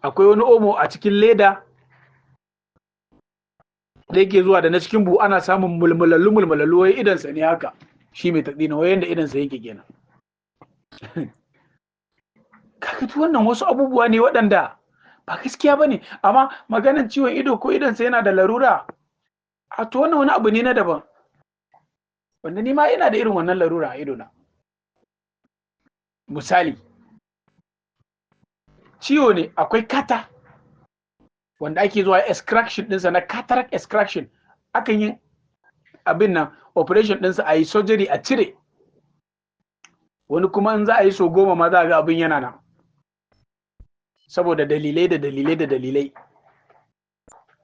akwai wani omo a cikin leda da yake zuwa da na cikin buhu ana samun mulmulallu wai idansa ne haka shi mai tatsine wai yanda idansa yake kenan kaga duk wannan wasu abubuwa ne waɗanda ba gaskiya bane amma maganar ciwon ido ko idansa yana da larura a to wannan wani abu ne na daban wanda ni ma ina da irin wannan larura a idona misali ciwo ne akwai kata wanda ake zuwa extraction ɗinsa na cataract extraction akan yi abin nan operation ɗinsa a yi surgery a cire wani kuma in za a yi so 10 ma za a ga abin yana nan saboda dalilai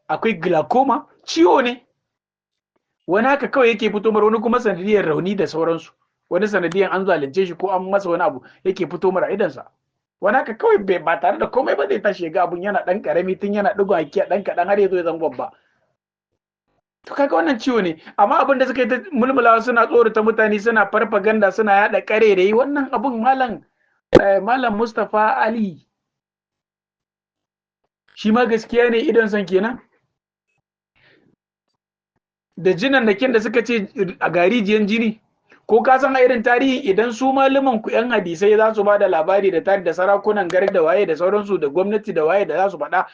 akwai glaucoma ciwo ne wani haka kawai yake fito mara wani kuma sanadiyar rauni da sauransu wani sanadiyar an zalunce shi ko an masa wani abu yake fito mara idansa wani haka kawai ba tare da komai ba zai tashi ga abun yana dan karami tun yana digo haki dan kadan har yazo ya zama babba to kaga wannan ciwo ne amma abin da suka yi ta mulmulawa suna tsorata mutane suna farfaganda suna yada karerai wannan abun malam Mustafa Ali shi ma gaskiya ne idan san kenan da jinan da kin da suka ce a garijiyan jini ko ka san a irin tarihi idan su malaman ku yan hadisai za su ba da labari da tarihi da sarakunan gari da waye da sauransu da gwamnati da waye da za su faɗa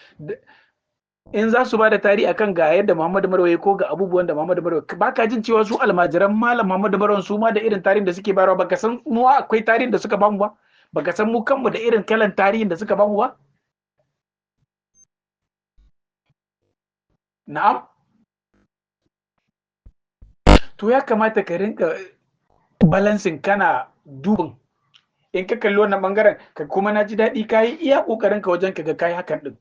in za su ba da tarihi akan ga yadda Muhammadu Marwaye ko ga abubuwan da Muhammadu Marwaye ba ka jin cewa su almajiran malam Muhammadu Marwaye su ma da irin tarihin da suke bayarwa baka san mu akwai tarihin da suka bamu ba baka san mu kanmu da irin kalan tarihin da suka bamu ba na'am to ya kamata ka rinka balancing kana dubin in ka kalli wannan bangaren ka kuma na ji daɗi kayi iya kokarin ka wajen ka ga kayi hakan din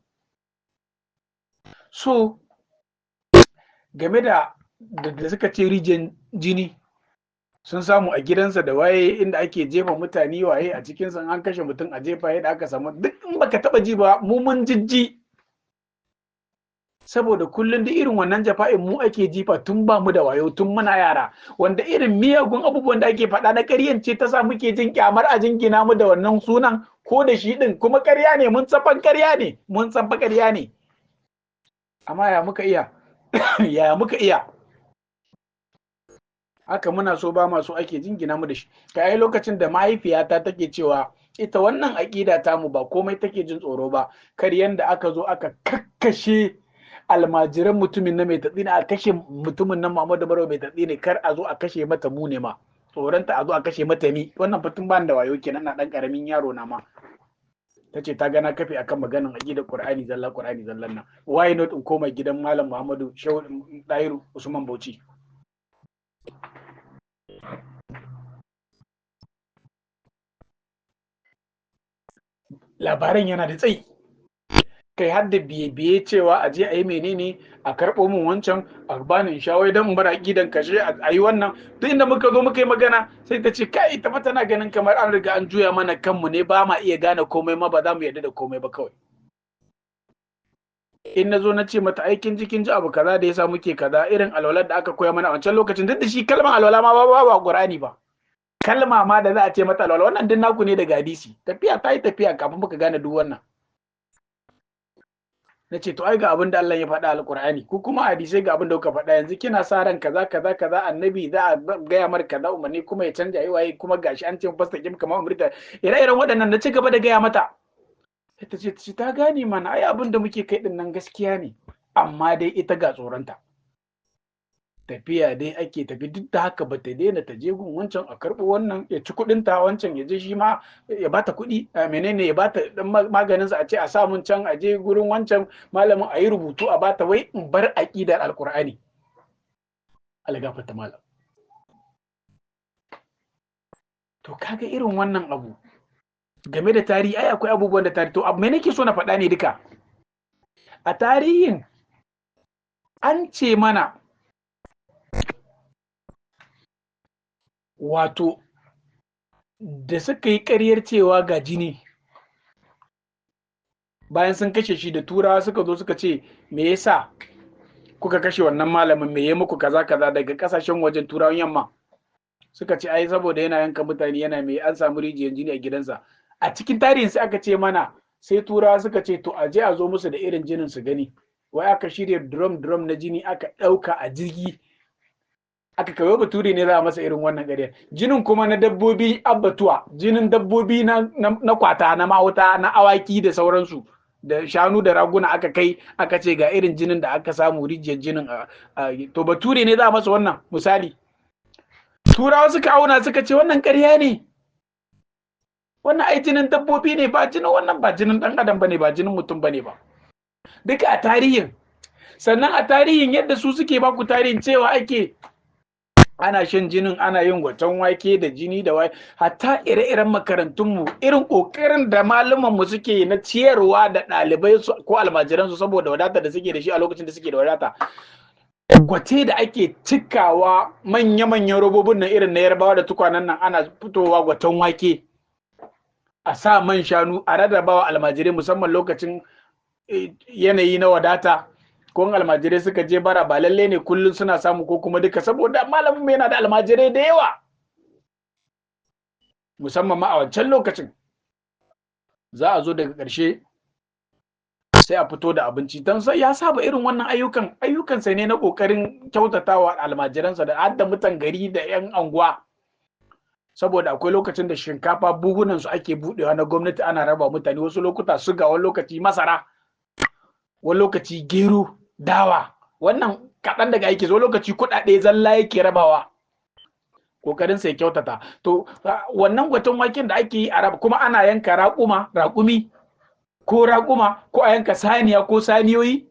so game da suka ce rijiyar jini sun samu a gidansa da waye inda ake jefa mutane waye a cikin san an kashe mutum a jefa yadda aka samu duk in baka taba ji ba mu mun jijji saboda kullum da irin wannan jafa'in mu ake jifa tun ba mu da wayo tun muna yara wanda irin miyagun abubuwan da ake faɗa na ƙaryan ce ta sa muke jin kyamar a jingina mu da wannan sunan ko da shi din kuma ƙarya ne mun san ƙarya ne mun san ƙarya ne amma ya muka iya ya muka iya haka muna so ba masu ake jingina mu da shi kai lokacin da mahaifiyata take cewa ita wannan aƙida tamu ba komai take jin tsoro ba kar yanda aka zo aka kakkashe almajiran mutumin na mai tatsi ne a kashe mutumin nan Muhammadu Barau mai tatsi ne kar a zo a kashe mata mu ne ma tsoronta a zo a kashe mata ni wannan fatun ban da wayo kenan na dan karamin yaro na ma ta ce ta gana kafe akan maganin aqidar Qur'ani zallan nan, why not in koma gidan Malam Muhammadu Shehu Dahiru Usman Bauchi. Labaran yana da tsayi, kai har da biye-biye cewa a je a yi menene a karɓo min wancan a bani shawai don in bar aƙidan kashe a yi wannan. Duk inda muka zo muka yi magana sai ta ce kai ta tana ganin kamar an riga an juya mana kanmu ne, ba ma iya gane komai ma, ba za mu yarda da komai ba kawai. In na zo na ce mata aikin jikin ji abu kaza da yasa muke kaza, irin alwalar da aka koya mana a wancan lokacin, duk da shi kalmar alwala ma ba Qur'ani ba, kalma ma da za a ce mata alwala wannan din naku ne daga hadisi. Tafiya ta yi tafiya kafin muka gane duk wannan. Na ce to ai ga abin da Allah ya faɗa alƙur'ani, ku kuma hadisai ga abin da kuka faɗa, yanzu kina sa ran kaza kaza kaza annabi za a gaya mar kaza umarni kuma ya canja yi waye, kuma gashi an ce fasta kim kamar umrita, ire-iren waɗannan na ci gaba da gaya mata. Sai ta ce ta gane mana ai abin da muke kai din nan gaskiya ne, amma dai ita ga tsoronta. Tafiya dai ake tafi, duk da haka ba ta daina ta je gun wancan a karɓo wannan ya ci kuɗin ta, wancan ya je shi ma ya bata kuɗi menene ya bata dan maganin sa, a ce a sa mun can, a je gurin wancan malamin a yi rubutu a bata, wai in bar aqidar alqur'ani. Algafata malam. To kaga irin wannan abu game da tarihi, ai akwai abubuwan da tarihi, to me nake so na faɗa ne duka a tarihin an ce mana wato da suka yi ƙaryar cewa ga jini bayan sun kashe shi, da turawa suka zo suka ce me yasa kuka kashe wannan malamin, me yayi muku kaza kaza, daga kasashen wajen turawan yamma suka ce ai saboda yana yanka mutane, yana mai an samu rijiyar jini a gidansa. A cikin tarihin sai aka ce mana sai turawa suka ce to a je a zo musu da irin jinin su gani, wai aka shirya drum na jini aka ɗauka a jirgi aka kawo bature ne za a masa irin wannan ƙaryar. Jinin kuma na dabbobi abbatuwa, jinin dabbobi na kwata, na mahauta, na awaki da sauransu, da shanu da raguna aka kai aka ce ga irin jinin da aka samu rijiyar jinin to bature ne za a masa wannan misali. Turawa suka auna suka ce wannan ƙarya ne, wannan ai jinin dabbobi ne, ba jinin wannan ba jinin ɗan adam bane, ba jinin mutum bane ba. Duka a tarihin. Sannan a tarihin yadda su suke baku tarihin cewa ake ana shan jinin, ana yin gwaton wake da jini da wake, hatta ire-iren makarantunmu irin kokarin da malamanmu suke na ciyarwa da ɗalibai ko almajiransu saboda wadata da suke da shi a lokacin da suke da wadata. Gwate da ake cikawa manya-manyan robobin nan irin na yarbawa da tukwanen nan, ana fitowa gwaton wake a sa man shanu a rarrabawa almajirai, musamman lokacin yanayi na wadata. Ko almajirai suka je bara ba lalle ne kullum suna samu ko kuma duka, saboda malamin yana da almajirai da yawa, musamman ma a wancan lokacin. Za a zo daga ƙarshe sai a fito da abinci, don sai ya saba irin wannan ayyukansa ne na ƙoƙarin kyautatawa almajiransa da hadda mutan gari da 'yan anguwa, saboda akwai lokacin da shinkafa buhunan su ake buɗewa na gwamnati ana raba mutane, wasu lokuta suga, wani lokaci masara, wani lokaci gero, dawa, wannan kaɗan daga aiki, zo lokaci kuɗaɗe zalla yake rabawa, kokarin sai kyautata. To wannan gwaton waken da ake yi a raba, kuma ana yanka raƙumi ko raƙuma, ko a yanka saniya ko saniyoyi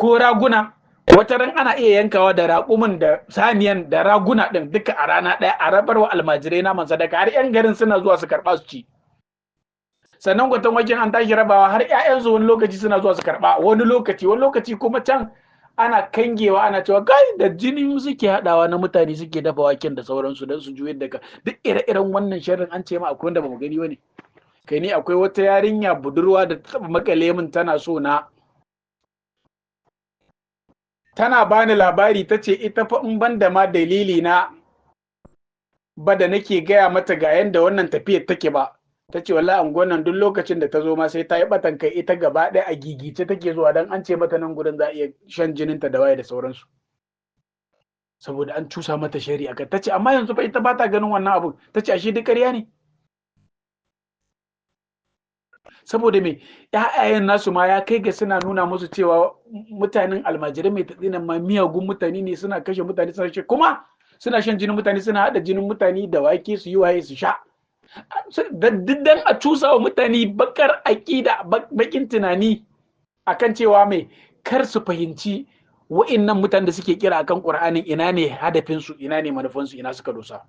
ko raguna. Wata ran ana iya yankawa da raƙumin da saniyan da raguna ɗin duka a rana ɗaya a rabar wa almajirai naman sadaka, har 'yan garin suna zuwa su karɓa su ci. Sannan gwaton waken an tashi rabawa har 'ya'yansu wani lokaci suna zuwa su karɓa, wani lokaci kuma can ana kangewa ana cewa kai da jini suke haɗawa na mutane suke dafa waken da sauransu don su juyar da duk ire-iren wannan sharrin. An ce ma akwai wanda ba mu gani wani kai ni, akwai wata yarinya budurwa da ta taɓa makale min tana so na, tana bani labari ta ce ita fa in ban da ma dalili na ba da nake gaya mata ga yanda wannan tafiyar take ba, ta ce wallahi anguwan nan duk lokacin da ta zo ma sai ta yi batan kai, ita gaba ɗaya a gigice take zuwa, dan an ce mata nan gurin za a iya shan jininta da waye da sauransu, saboda an cusa mata shari'a kai. Ta ce amma yanzu fa ita ba ta ganin wannan abun, ta ce ashe duk ƙarya ne. Saboda me ƴaƴayen nasu ma ya kai ga suna nuna musu cewa mutanen almajirai mai tatsinan ma miyagun mutane ne, suna kashe mutane, suna kuma suna shan jinin mutane, suna haɗa jinin mutane da wake su yi waye su sha. dan a cusa wa mutane bakar aƙida bakin tunani akan cewa mai kar su fahimci wa'innan mutanen da suke kira akan Qur'anin ina ne hadafinsu, ina ne manufansu, ina suka dosa.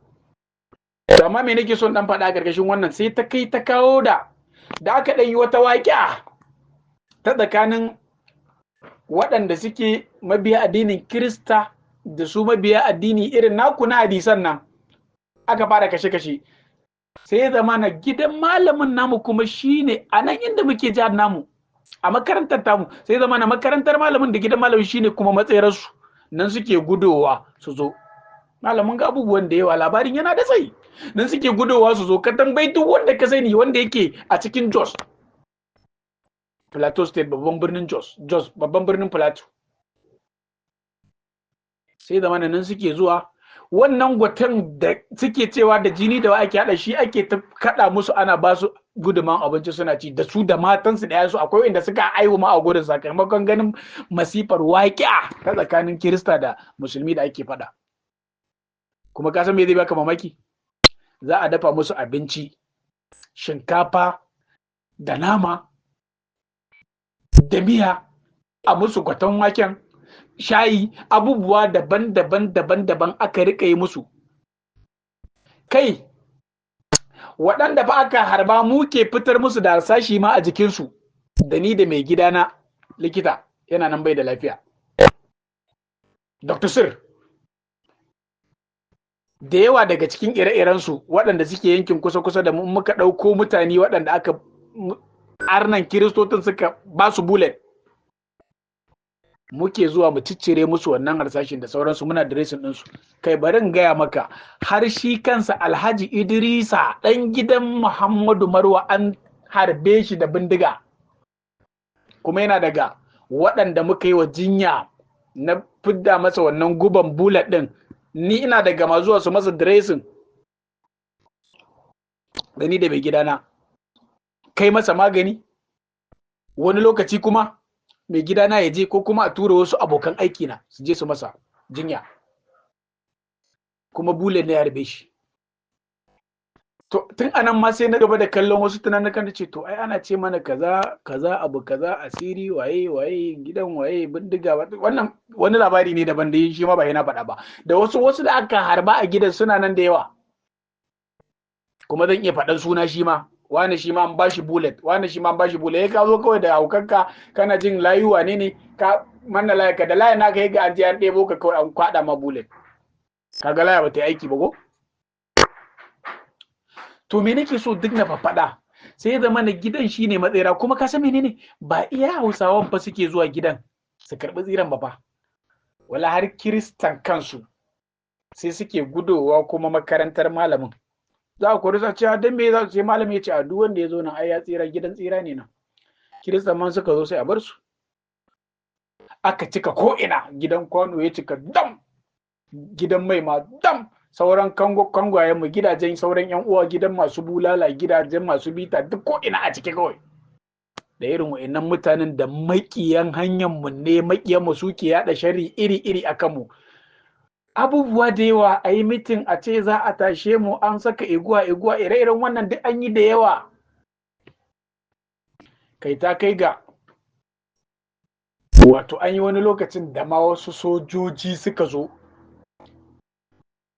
Amma me nake son dan faɗa a ƙarƙashin wannan, sai ta kai ta kawo da aka ɗan yi wata waƙiya ta tsakanin waɗanda suke mabiya addinin Kirista da su mabiya addini irin naku na hadisan nan, aka fara kashe-kashe. Sai ya zama na gidan malamin namu kuma shine a nan inda muke jihar namu a makarantar tamu, sai zama na makarantar malamin da gidan malamin shine kuma matsayarsu, nan suke gudowa su zo. Malamin ga abubuwan da yawa, labarin yana da tsayi. Nan suke gudowa su zo, ka tambayi duk wanda ka sani wanda yake a cikin Jos Plateau State, babban birnin Jos babban birnin Plateau, sai zama nan suke zuwa. Wannan gwatan da suke cewa da jini da ake hada shi ake ta kada musu, ana ba su guduman abinci suna ci, da su da matansu da yasu. Akwai inda suka aiwu ma a gurin sakamakon ganin masifar waƙiya ta tsakanin Kirista da Musulmi da ake fada. Kuma ka san me zai baka mamaki? Za a dafa musu abinci, shinkafa da nama da miya, a musu gwatan waken, shayi, abubuwa daban-daban aka rika yi musu. Kai waɗanda fa aka harba mu ke fitar musu da harsashi ma a jikinsu, da ni da mai gidana likita yana nan bai da lafiya, Dr. Sir. Da yawa daga cikin ire-irensu waɗanda suke yankin kusa-kusa da mu, muka ɗauko mutane waɗanda aka arnan kiristotin suka ba su bullet, muke zuwa mu ciccire musu wannan harsashin da sauransu, muna dressing ɗinsu. Kai bari in gaya maka, har shi kansa Alhaji Idrisa ɗan gidan Muhammadu Marwa an harbe shi da bindiga, kuma yana daga waɗanda muka yi wa jinya na fidda masa wannan guban bullet ɗin. Ni ina daga ma zuwa su masa dressing da ni da mai gidana, kai masa magani. Wani lokaci kuma mai gidana ya je, ko kuma a tura wasu abokan aiki na su je su masa jinya, kuma bullet ne ya harbe shi. To tun anan ma sai na gaba da kallon wasu tunanin da ce, to ai ana ce mana kaza kaza abu kaza, asiri waye gidan waye bindiga. Wannan wani labari ne daban da shi ma ba yana faɗa ba. Da wasu da aka harba a gidan suna nan da yawa, kuma zan iya faɗan suna shi ma. Wani shi ma an bashi bullet, wani shi ma an bashi bullet. Ya ka zo kawai da haukanka kana jin layu wane ne ka manna layaka, da layan naka yi ga an je an ɗebo ka kawai an kwaɗa ma bullet. Kaga laya ba ta yi aiki ba ko? To me nake so duk na faɗa, sai ya zama na gidan shine matsayira. Kuma ka san menene, ba iya Hausawan fa suke zuwa gidan su karɓi tsiran ba fa, wala har Kiristan kansu sai suke gudowa kuma makarantar malamin. Za a kori cewa dan me za su ce malami ya ce a duk wanda ya zo nan ai ya tsira, gidan tsira ne nan. Kiristan man suka zo sai a bar su. Aka cika ko ina, gidan kwano ya cika dam, gidan mai ma dam, sauran kangwayen mu, gidajen sauran yan uwa, gidan masu bulala, gidajen masu bita, duk ko ina a cike kawai. Da irin wa'annan mutanen da makiyan hanyar mu ne, makiyan mu suke yada sharri iri-iri akan mu. Abubuwa da yawa, a yi mitin a ce za a tashe mu, an saka iguwa ire-iren wannan duk an yi da yawa. Kai ta kai ga wato an yi wani lokacin da ma wasu sojoji suka zo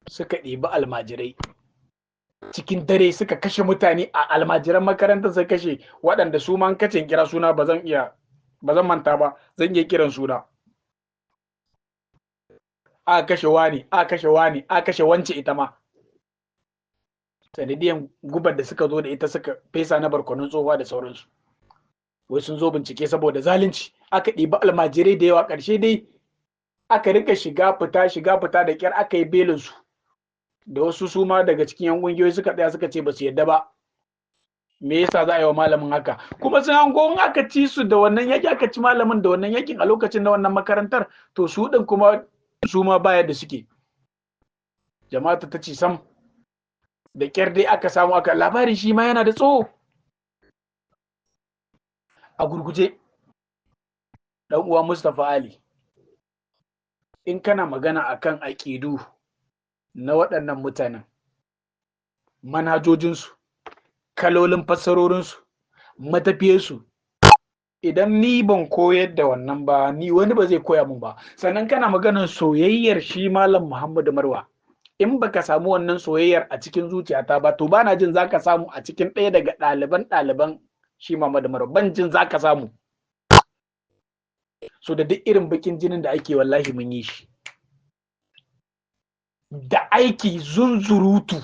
suka ɗebi almajirai cikin dare, suka kashe mutane a almajiran makarantar, suka kashe waɗanda su man kacin kira suna ba zan manta ba, zan iya kiran suna. A kashe wani, a kashe wani, a kashe wance ita ma, sanadiyan gubar da suka zo da ita suka fesa na barkonon tsohuwa da sauransu. Wai sun zo bincike saboda zalunci, aka ɗiba almajirai da yawa. Ƙarshe dai aka rika shiga fita da ƙyar aka yi belinsu. Da wasu su ma daga cikin yan ƙungiyoyi suka tsaya suka ce ba su yadda ba, me yasa za a yi wa malamin haka. Kuma sun hango in aka ci su da wannan yaki, aka ci malamin da wannan yakin a lokacin na wannan makarantar, to su ɗin kuma su ma ba yadda suke. Jama'atu ta ce sam, da ƙyar dai aka samu aka. Labarin shi ma yana da tsawo. A gurguje, ɗan uwa Mustapha Ali, in kana magana akan aƙidu na waɗannan mutanen, manhajojinsu, kalolin fassarorinsu, matafiyarsu. Idan ni ban koyar da wannan ba, ni wani ba zai koya min ba. Sannan kana maganar soyayyar shi Malam Muhammadu Marwa. In baka samu wannan soyayyar a cikin zuciyata ba, to bana jin zaka samu a cikin ɗaya daga ɗaliban shi Muhammadu Marwa. Ban jin zaka samu. So da duk irin bakin jinin da ake wallahi mun yi shi. Da aiki zunzurutu.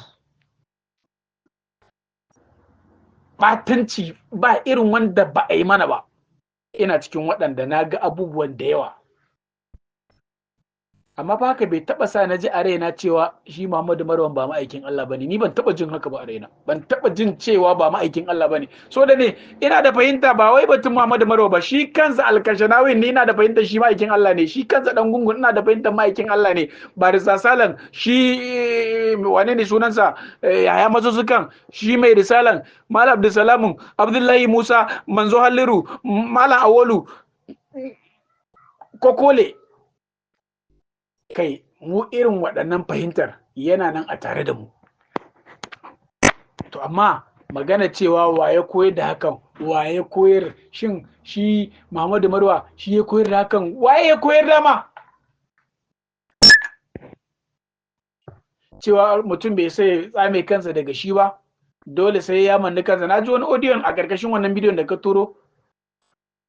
Batanci ba irin wanda ba a yi mana ba. Ina cikin waɗanda na ga abubuwan da yawa. Amma fa haka bai taɓa sa na ji a raina cewa shi Muhammadu Marwan ba ma'aikin Allah bane. Ni ban taɓa jin haka ba a raina. Ban taɓa jin cewa ba ma'aikin Allah bane. So da ne ina da fahimta ba wai batun Muhammadu Marwa ba, shi kansa Alkashanawi ni ina da fahimta shi ma'aikin Allah ne. Shi kansa dan gungun ina da fahimta ma'aikin Allah ne. Barisa Salan shi wane ne sunansa Yahaya Mazuzukan shi mai risalan Malam Abdulsalamun Abdullahi Musa Manzo Halliru Malam Awolu Kokole. Kai mu irin waɗannan fahimtar yana nan a tare da mu. To amma magana cewa waye koyar da hakan, waye koyar, shin shi Muhammadu Marwa shi ya koyar da hakan, waye ya koyar da ma? Cewa mutum bai sai tsame kansa daga shi ba, dole sai ya manni kansa. Na ji wani audio a ƙarƙashin wannan bidiyon da ka turo,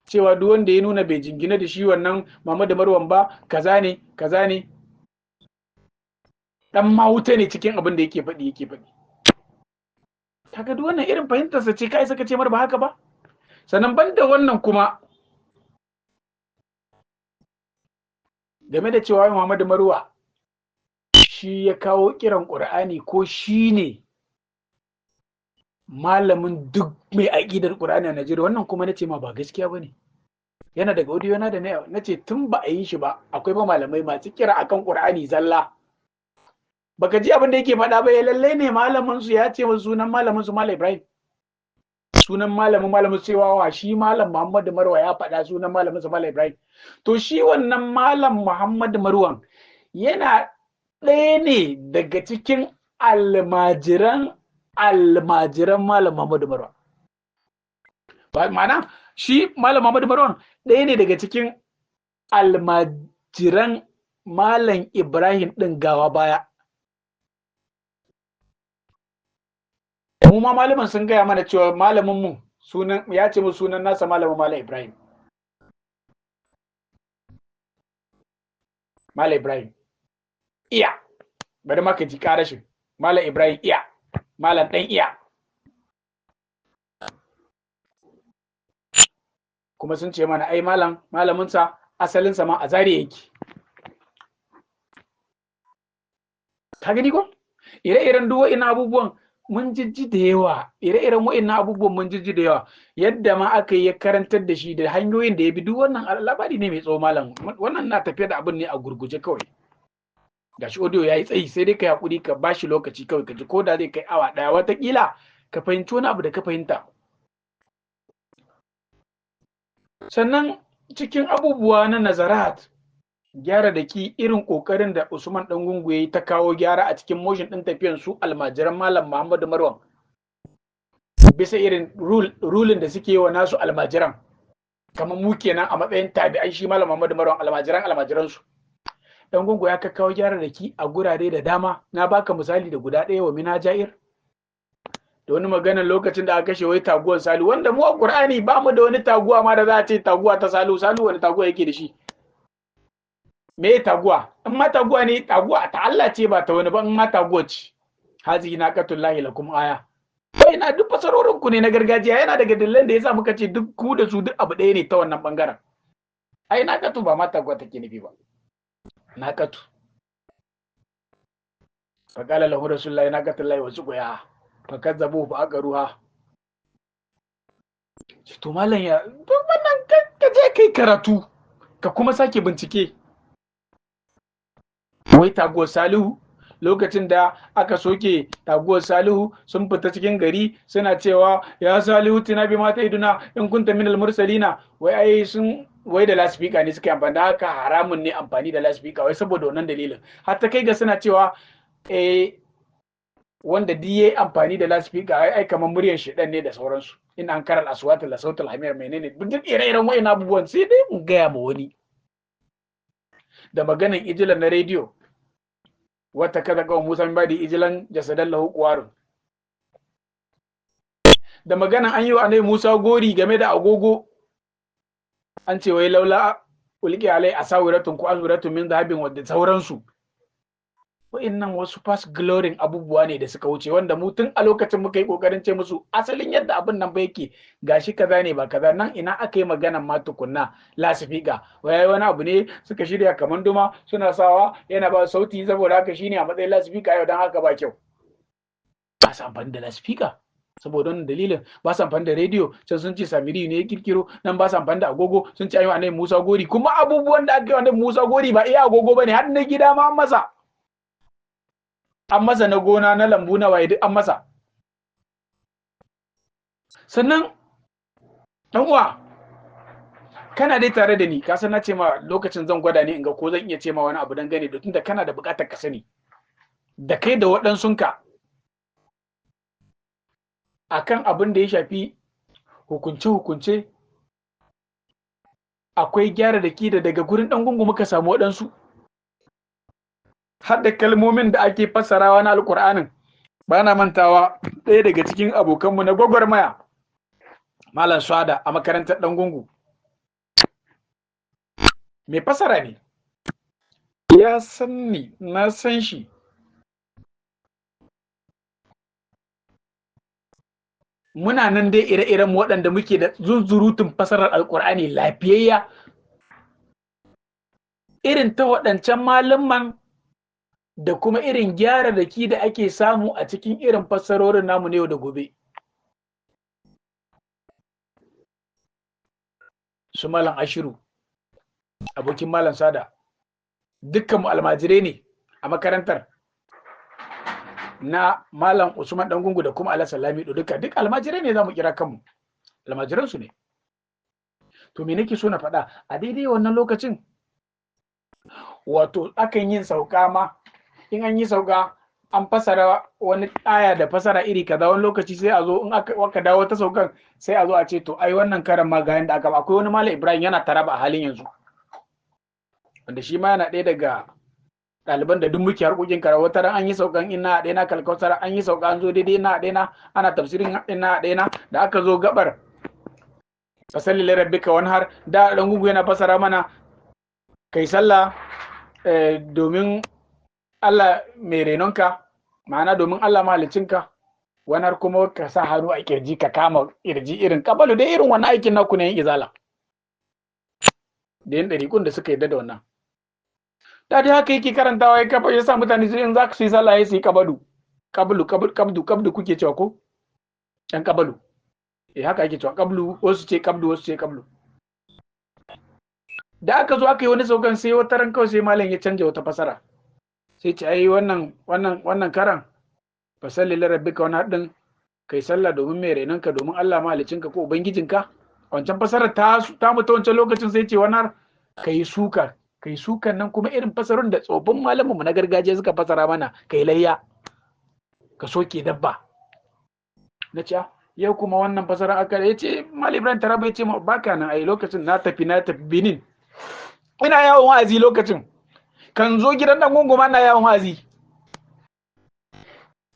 cewa duk wanda ya nuna bai jingina da shi wannan Muhammadu Marwan ba kaza ne kaza ne. Dan mawuta ne cikin abin da yake faɗi. Kaga duk wannan irin fahimtarsa ce kai saka ce mar ba haka ba. Sannan banda wannan kuma game da cewa Muhammadu Marwa shi ya kawo kiran Qur'ani ko shi ne malamin duk mai aƙidar Qur'ani a Najeriya, wannan kuma nace ma ba gaskiya bane. Yana daga audio na da nace tun ba a yi shi ba akwai ba malamai masu kira akan Qur'ani zalla. Baka ji abin da yake faɗa ba, ya lalle ne malamin su ya ce wa sunan malamin su Malam Ibrahim. Sunan malamin cewa wa shi Malam Muhammadu Marwa ya faɗa sunan malamin su Malam Ibrahim. To shi wannan Malam Muhammadu Marwan yana ɗaya ne daga cikin almajiran Malam Muhammadu Marwa. Ma'ana shi Malam Muhammadu Marwan ɗaya ne daga cikin almajiran Malam Ibrahim ɗin gawa baya. Mu ma malaman sun gaya mana cewa malamin mu sunan ya ce mu sunan nasa malamin Malam Ibrahim. Malam Ibrahim. Iya. Bari ma ka ji karashin. Malam Ibrahim iya. Malam dan iya. Kuma sun ce mana ai malamin sa asalin sa ma a Zaria yake. Ka gani ko? Ire-iren duk wa'ina abubuwan mun jijji da yawa, ire-iren wa'annan abubuwan mun jijji da yawa, yadda ma aka yi ya karantar da shi da hanyoyin da ya bi, duk wannan labari ne mai tsawo malam. Wannan na tafiya da abin ne a gurguje kawai. Gashi audio yayi tsayi, sai dai ka hakuri ka bashi lokaci kawai ka ji, ko da zai kai awa daya watakila ka fahimci wani abu da ka fahimta. Sannan cikin abubuwa na nazarat, gyara da ki irin kokarin da Usman Dangungu yayi ta kawo gyara a cikin motion din tafiyan su almajiran Malam Muhammadu Marwan, bisa irin rulin da suke yi wa nasu almajiran, kamar mu kenan a matsayin tabi'ai, shi Malam Muhammadu Marwan almajiran su. Dangungu ya kawo gyara da ki a gurare da dama. Na baka misali da guda ɗaya wa Mina Jair, da wani magana lokacin da aka kashe wai taguwar Salu, wanda mu a Qur'ani ba mu da wani taguwa ma da za a ce taguwa ta Salu wani taguwa yake da shi. Me taguwa? In ma taguwa ne, taguwa ta Allah ce ba ta wani ba, in ma taguwa ce. Hazihi naqatullahi lakum aya. Kai na duk fasarorin ku ne na gargajiya, yana daga dalilan da yasa muka ce duk ku da su duk abu ɗaya ne ta wannan bangaren. Ai naqatu ba ma taguwa take nufi ba. Naqatu. Fa qala lahu rasulullahi naqatullahi wa suqiya. Fa kazzabu fa aqaruha. To mallan ya, duk wannan ka je kai karatu ka kuma sake bincike. Wai taguwar Salihu, lokacin da aka soke taguwar Salihu, sun fita cikin gari suna cewa ya Salihu tina bi mata iduna in kunta min al-mursalina. Wai ai sun wai da lasfika ne suka amfani da haka, haramun ne amfani da lasfika wai saboda wannan dalilin. Har ta kai ga suna cewa wanda duk yayi amfani da lasfika ai kamar muryar shedan ne da sauransu, in an karal aswatu la sautul hamir menene duk ire-iren wayan abubuwan sai dai mun gaya ma wani. Da maganan ijilan na rediyo wata kaza ga Musa ba da ijilan jasadan lahu qawarun, da maganan an yi wa annabi Musa gori game da agogo, an ce wai laula ulqi alai asawiratun ku azwiratun min zahabin wa sauransu. Wa'innan wasu past glory abubuwa ne da suka wuce, wanda mu tun a lokacin muka yi kokarin ce musu asalin yadda abin nan ba yake gashi kaza ne ba kaza. Nan ina aka yi maganan ma tukunna lasifika wai wani abu ne suka shirya kaman duma suna sawa yana ba sauti, saboda haka shine a matsayin lasifika yau, dan haka ba kyau. Ba su amfani da lasifika saboda wannan dalilin, ba su amfani da rediyo, can sun ce Samiri ne ya kirkiro, nan ba su amfani da agogo, sun ce ayi annabi Musa gori, kuma abubuwan da aka yi annabi Musa gori ba iya agogo bane, har na gida ma an masa na gona na lambu na waye duk an masa. Sannan dan uwa kana dai tare da ni, ka san na ce ma lokacin zan gwada ne in ga ko zan iya ce ma wani abu dan gane da tunda kana da bukatar ka sani da kai da waɗansunka akan abin da ya shafi hukunce akwai gyara da ki da daga gurin dan gungu muka samu waɗansu har da kalmomin da ake fassarawa na alkur'anin. Ba na mantawa ɗaya daga cikin abokanmu na gwagwarmaya Malam Swada a makarantar ɗan gungu, mai fassara ne, ya san ni na san shi, muna nan dai ire-iren waɗanda muke da zunzurutun fassarar alkur'ani lafiyayya irin ta waɗancan malaman, da kuma irin gyara da ki da ake samu a cikin irin fassarorin namu na yau da gobe. Su Malam Ashiru, abokin Malam Sada, dukkan mu almajirai ne a makarantar na Malam Usman Dangungu da kuma Alhassan Lamido, duk almajirai ne, za mu kira kanmu almajiran su ne. To me nake so na faɗa a daidai wannan lokacin, wato akan yin sauka ma, in an yi sauka an fasara wani aya da fasara iri kaza, wani lokaci sai a zo in aka dawo ta saukan sai a zo a ce to ai wannan karan ma ga yanda aka ba. Akwai wani Malam Ibrahim yana Taraba a halin yanzu, wanda shi ma yana ɗaya daga ɗaliban da duk muke harkokin karatu. Wata ran an yi saukan ina ɗaya na kalkausar, an yi sauka an zo daidai ina ɗaya na ana tafsirin ina ɗaya na, da aka zo gabar fasalli lirabbika wanhar, da dan gungu yana fasara mana kai sallah domin Allah mai renonka, ma'ana domin Allah mahalicinka, wanar kuma ka sa hannu a kirji ka kama kirji, irin kabalu dai irin wannan aikin naku ne yin izala da yin ɗariƙun da suka yadda da wannan. Da dai haka yake karantawa ya kafa, ya sa mutane su in za su yi sallah ya su yi kabdu kuke cewa ko ɗan kabalu, haka ake cewa kablu, wasu ce kabdu wasu ce kablu. Da aka zo aka yi wani saukan sai wata ran kawai sai malam ya canja wata fasara, sai ce ai wannan karan fasalli lirabbika wani haɗin kai sallah domin mai renonka, domin Allah mahalicinka ko ubangijinka. Wancan fasarar ta mutu wancan lokacin sai ce wannan kai sukan nan kuma irin fasarun da tsofin malamanmu na gargajiya suka fasara mana, kai layya ka soke dabba. Na ce yau kuma wannan fasarar aka, ya ce Malam Ibrahim Taraba ya ce baka nan ai, lokacin na tafi Benin, ina yawon wa'azi lokacin, kan zo gidan dan gunguma na yawon wa'azi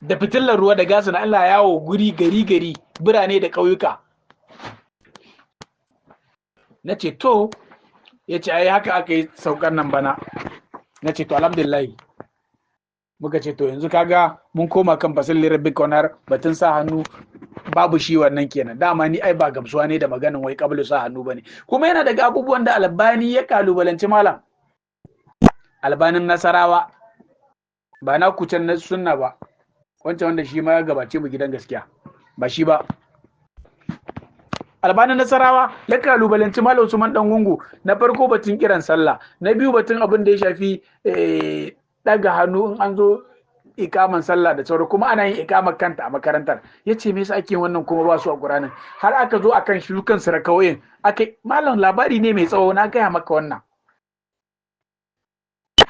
da fitilar ruwa da gasu na Allah, yawo gari birane da ƙauyuka. Na ce to, ya ce ai haka aka yi saukar nan bana. Na ce to alhamdulillah. Muka ce to yanzu kaga mun koma kan fasalli rabbika wanar, batun sa hannu babu shi wannan kenan. Dama ni ai ba gamsuwa ne da maganin wai kablu sa hannu bane. Kuma yana daga abubuwan da Albani ya kalubalanci malam Albanin Nasarawa, ba na kucin na sunna ba, wancan wanda shi ma ya gabace mu gidan gaskiya, ba shi ba. Albanin Nasarawa ya kalubalanci Malam Usman Dangungu, na farko batun kiran sallah, na biyu batun abin da ya shafi daga hannu in an zo ikaman sallah da sauran, kuma ana yin ikamar kanta a makarantar. Ya ce me yasa ake wannan kuma ba su a Qur'anin, har aka zo akan shukan surakawoyin malam labari ne mai tsawo, na gaya maka wannan.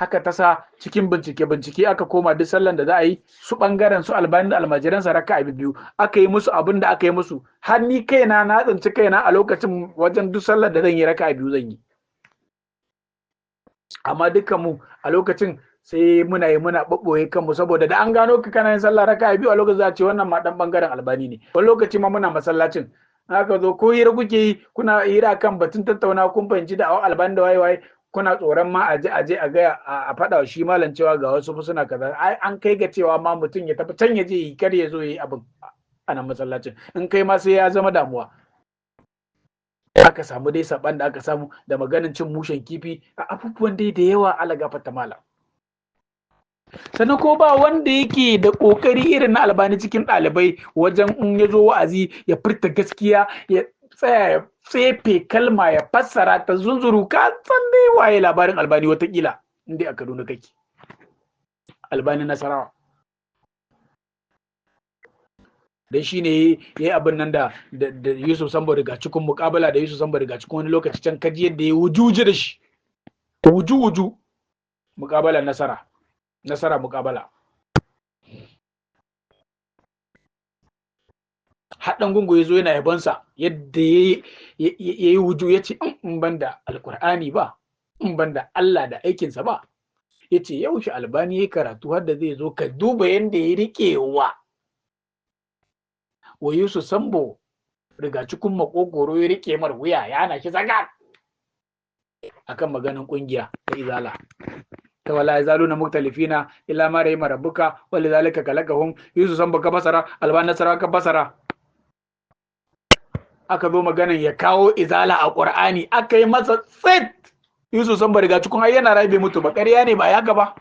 haka ta sa cikin bincike aka koma duk sallan da za a yi su bangaren su albani da almajiran sa raka'a biyu aka yi musu abin da aka yi musu har ni kaina na tsinci kaina a lokacin wajen duk sallar da zan yi raka'a biyu zan yi amma dukkan mu a lokacin sai muna babboye kanmu saboda da an gano ka kana yin sallah raka'a biyu a lokacin za a ce wannan ma dan bangaren albani ne wani lokaci ma muna masallacin haka zo ko hira kuke yi kuna hira kan batun tattauna kun fahimci da albani da waye kuna tsoron ma aje a ga a faɗa shi malam cewa ga wasu suna kaza an kai ga cewa ma mutum ya tafi can ya je yi kar ya zo yi abin a nan masallacin in kai ma sai ya zama damuwa aka samu dai saban da aka samu da maganin cin mushen kifi a abubuwan dai da yawa ala gafarta malam sannan ko ba wanda yake da kokari irin na albani cikin ɗalibai wajen in ya zo wa'azi ya furta gaskiya ya tsaya ya tsefe kalma ya fassara ta zunzuru ka san dai waye labarin albani watakila inda a Kaduna kake albani Nasarawa dan shi ne ya yi abin nan da Yusuf Sambo daga cikin mukabala da Yusuf Sambo daga cikin wani lokaci can kaji yadda ya wujuji da shi wuju mukabala nasara mukabala haɗin gungu ya zo yana yabonsa yadda ya yi wuju ya ce in ban da alkur'ani ba in ban da Allah da aikinsa ba ya ce yaushe albani ya karatu har da zai zo ka duba yadda ya riƙe wa Yusuf Sambo riga cikin makogoro ya riƙe mar wuya ya hana shi zaga akan maganin ƙungiya ta izala ta wala yazaluna muktalifina illa ma rahima rabbuka walidhalika khalaqahum Yusuf Sambo ka basara albani nasara ka basara aka zo maganan ya kawo izala a Qur'ani aka yi masa tsit Yusuf Sambo riga cikin ai yana rabe mutu ba ƙarya ne ba ya gaba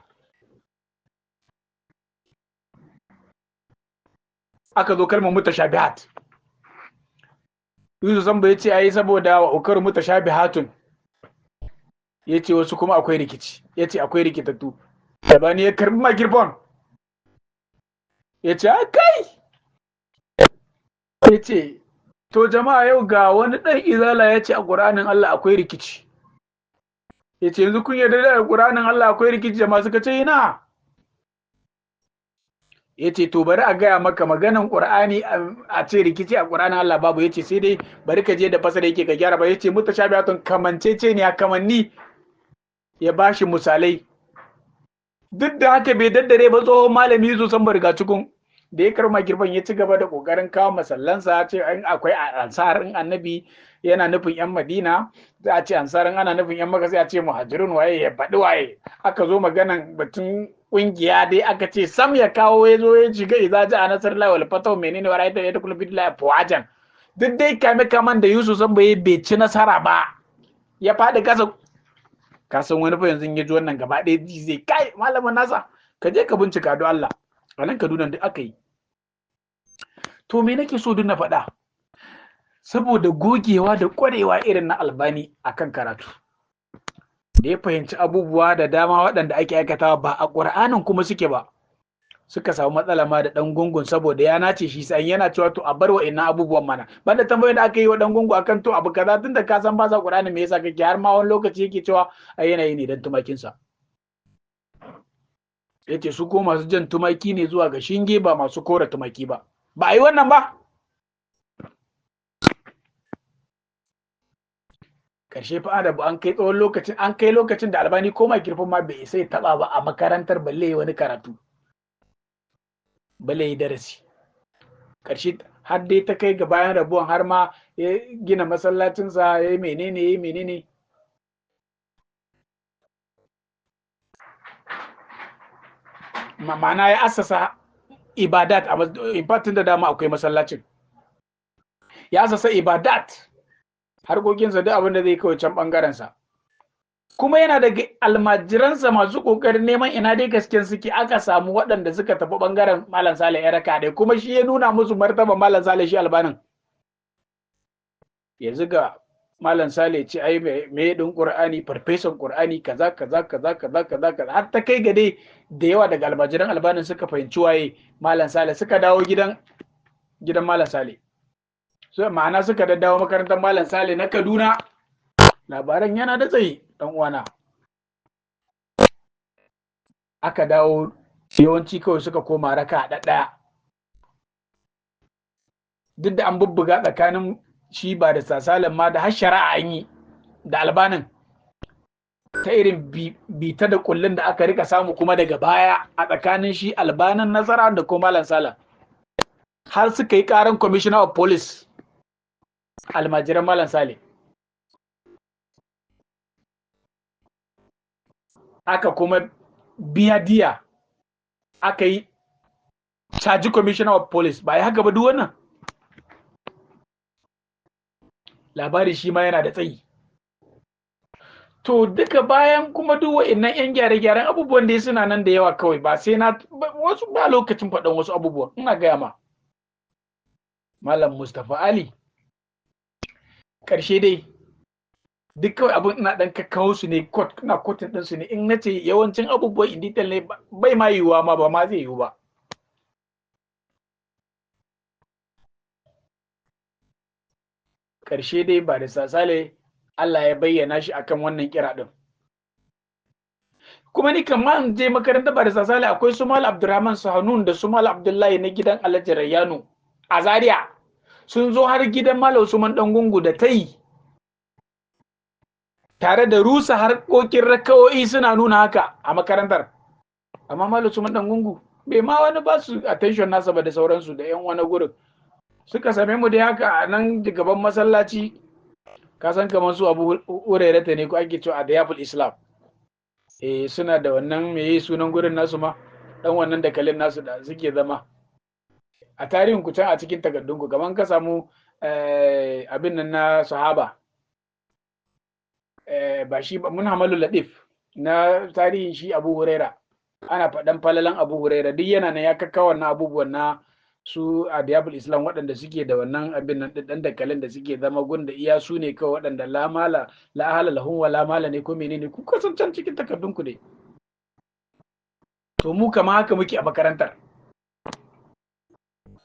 aka zo kalmar mutashabihat Yusuf Sambo ya ce ai saboda wa ukar mutashabihatun ya ce wasu kuma akwai rikici ya ce akwai rikitattu albani ya karbi microphone ya ce kai ya ce to jama'a yau ga wani ɗan izala ya ce a ƙuranin Allah akwai rikici ya ce yanzu kun yarda da ƙuranin Allah akwai rikici jama'a suka ce ina ya ce to bari a gaya maka maganan ƙur'ani a ce rikici a ƙuranin Allah babu ya ce sai dai bari ka je da fasara yake ka gyara ba ya ce mutashabihatun kamancece ne a kamanni ya bashi misalai duk da haka bai daddare ba tsohon malami su san riga cikin da ya karma girban ya ci gaba da kokarin kawo masallansa ce in akwai ansarin annabi yana nufin yan madina za a ce ansarin ana nufin yan maka sai a ce muhajirun waye ya faɗi waye aka zo maganan batun kungiya dai aka ce sam ya kawo ya zo ya shiga idza ja nasrullahi wal fatahu menene wa ra'ayta yadkhulu billahi fawajan duk dai kame kaman da Yusuf san bai ci nasara ba ya faɗi kasa ka san wani fa yanzu ya ji wannan gaba ɗaya zai kai malamin nasa ka je ka bincika don Allah a nan Kaduna duk aka yi to me nake so duk na faɗa saboda gogewa da ƙwarewa irin na albani akan karatu da ya fahimci abubuwa da dama waɗanda ake aikatawa ba a ƙur'anin kuma suke ba suka samu matsala ma da ɗan gungun saboda ya nace shi sai yana cewa to a bar wa ina abubuwan mana banda tambayoyin da aka yi wa ɗan gungu akan to abu kaza tunda ka san ba sa ƙur'ani me yasa kake har ma wani lokaci yake cewa a yanayi ne dan tumakinsa yace su ko masu jan tumaki ne zuwa ga shinge ba masu kora tumaki ba a yi wannan ba karshe fa adabu an kai tsawon lokacin an kai lokacin da albani ko makirfin ma bai sai taba ba a makarantar balle wani karatu balle darasi karshe har dai ta kai ga bayan rabuwan har ma ya gina masallacinsa ya yi menene ma'ana ya assasa ibadat a ibatin da dama akwai masallacin ya assasa ibadat harkokinsa duk abin da zai kawai can ɓangarensa kuma yana daga almajiransa masu ƙoƙarin neman ina dai gasken suke aka samu waɗanda suka tafi ɓangaren Malam Sale ya raka dai kuma shi ya nuna musu martaba Malam Sale shi albanin yanzu ga Malam Sale ce ai me din Qur'ani farfesan Qur'ani kaza har ta kai ga dai da yawa daga almajiran albanin suka fahimci waye Malam Sale suka dawo gidan Malam Sale so ma'ana suka daddawo makarantar Malam Sale na Kaduna labaran yana da tsayi dan uwana aka dawo yawanci kawai suka koma raka ɗaya duk da an bubbuga tsakanin shi ba da sasalan ma da har shari'a an yi da albanin ta irin bita da kullun da aka rika samu kuma daga baya a tsakanin shi albanin nasara da kuma malam salam har suka yi karan commissioner of police almajiran malam sale aka kuma biya diya aka yi caji commissioner of police ba ya haka ba duk wannan labari shi ma yana da tsayi to duka bayan kuma duk wa'annan yan gyare-gyaren abubuwan da suna nan da yawa kawai ba sai na wasu ba lokacin faɗan wasu abubuwan ina gaya ma malam Mustapha Ali ƙarshe dai duk kawai abin ina ɗan kakkawo su ne ina kotun ɗinsu ne in nace yawancin abubuwan in detail ne bai ma yiwuwa ma ba ma zai yiwu ba ƙarshe dai ba da sasale Allah ya bayyana shi akan wannan kira din kuma ni kan ma in je makaranta ba da sasale akwai su Mal Abdurrahman Sahanun da su Mal Abdullahi na gidan Alhaji Rayyanu a Zaria sun zo har gidan Malam Usman Dangungu da tai tare da rusa harkokin rakawoyi suna nuna haka a makarantar amma Malam Usman Dangungu bai ma wani ba su attention nasa ba da sauransu da yan wani gurin suka same mu da haka a nan gaban masallaci ka san kamar su Abu Hurairah ta ne ko ake cewa Adiyaful Islam suna da wannan meye sunan gurin nasu ma dan wannan dakalin nasu da suke zama a tarihin ku can a cikin takardun ku kaman ka samu abin nan na sahaba ba shi ba mun hamalu latif na tarihin shi Abu Hurairah ana faɗan falalan Abu Hurairah duk yana nan ya kakka wannan abubuwan na su adiyabul Islam waɗanda suke da wannan abin nan ɗan dakalin da suke zama gun da iya su ne kawai waɗanda la mala la ahala lahum wa la mala ne ko menene ku kasan can cikin takardun ku ne to mu kama haka muke a makarantar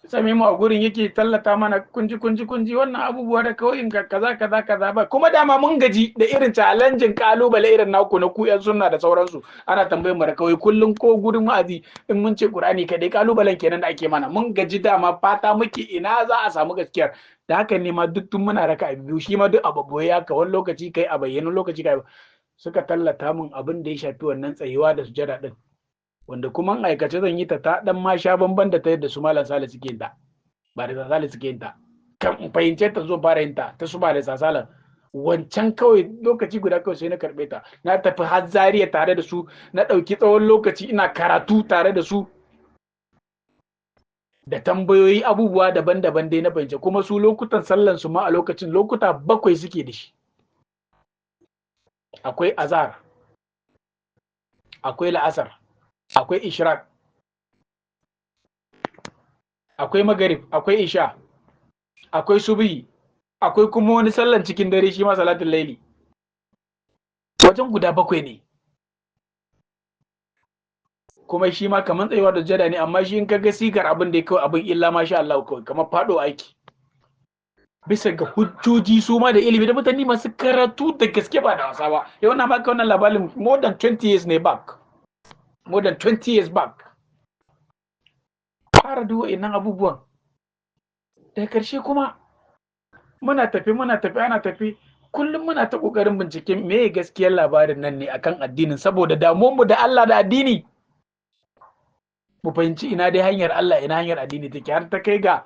same mu a gurin yake tallata mana kunji wannan abubuwa da kawai in kaza ba kuma dama mun gaji da irin challenging kalubale irin naku na ku yan sunna da sauransu ana tambayar mu da kawai kullun ko gurin wa'azi in mun ce Qur'ani kadai kalubalen kenan da ake mana mun gaji dama fata muke ina za a samu gaskiyar da haka ne ma duk tun muna raka biyu shi ma duk ababoye haka wani lokaci kai a bayyana lokaci kai suka tallata mun abin da ya shafi wannan tsayuwa da sujada din wanda kuma an aikace zan yi ta dan ma sha bamban da ta yadda su malam Sale suke yin ta ba da Sale suke yin ta kan fahimce ta zo fara yin ta su ba da Sale wancan kawai lokaci guda kawai sai na karbe ta na tafi har Zaria tare da su na dauki tsawon lokaci ina karatu tare da su da tambayoyi abubuwa daban-daban dai na fahimce kuma su lokutan sallan su ma a lokacin lokuta 7 suke da shi akwai azhar akwai la'asar akwai ishraq akwai magarib akwai isha akwai subhi akwai kuma wani sallan cikin dare shi ma salatul laili wajen guda 7 ne kuma shi ma kaman tsayuwa da jada ne amma shi in kaga sigar abin da ya kawai abin illa masha Allah kawai kamar fado aiki bisa ga hujjoji su ma da ilimi da mutane masu karatu da gaske ba da wasa ba yau na baka wannan labarin more than 20 years ne back more than 20 years back fara duwa innan abubuwan daga karshe kuma muna tafi ana tafi kullum muna ta kokarin binciken me gaskiyar labarin nan ne akan addinin saboda damuwar da Allah da addini mu fahimci ina dai hanyar Allah ina hanyar addini take har ta kai ga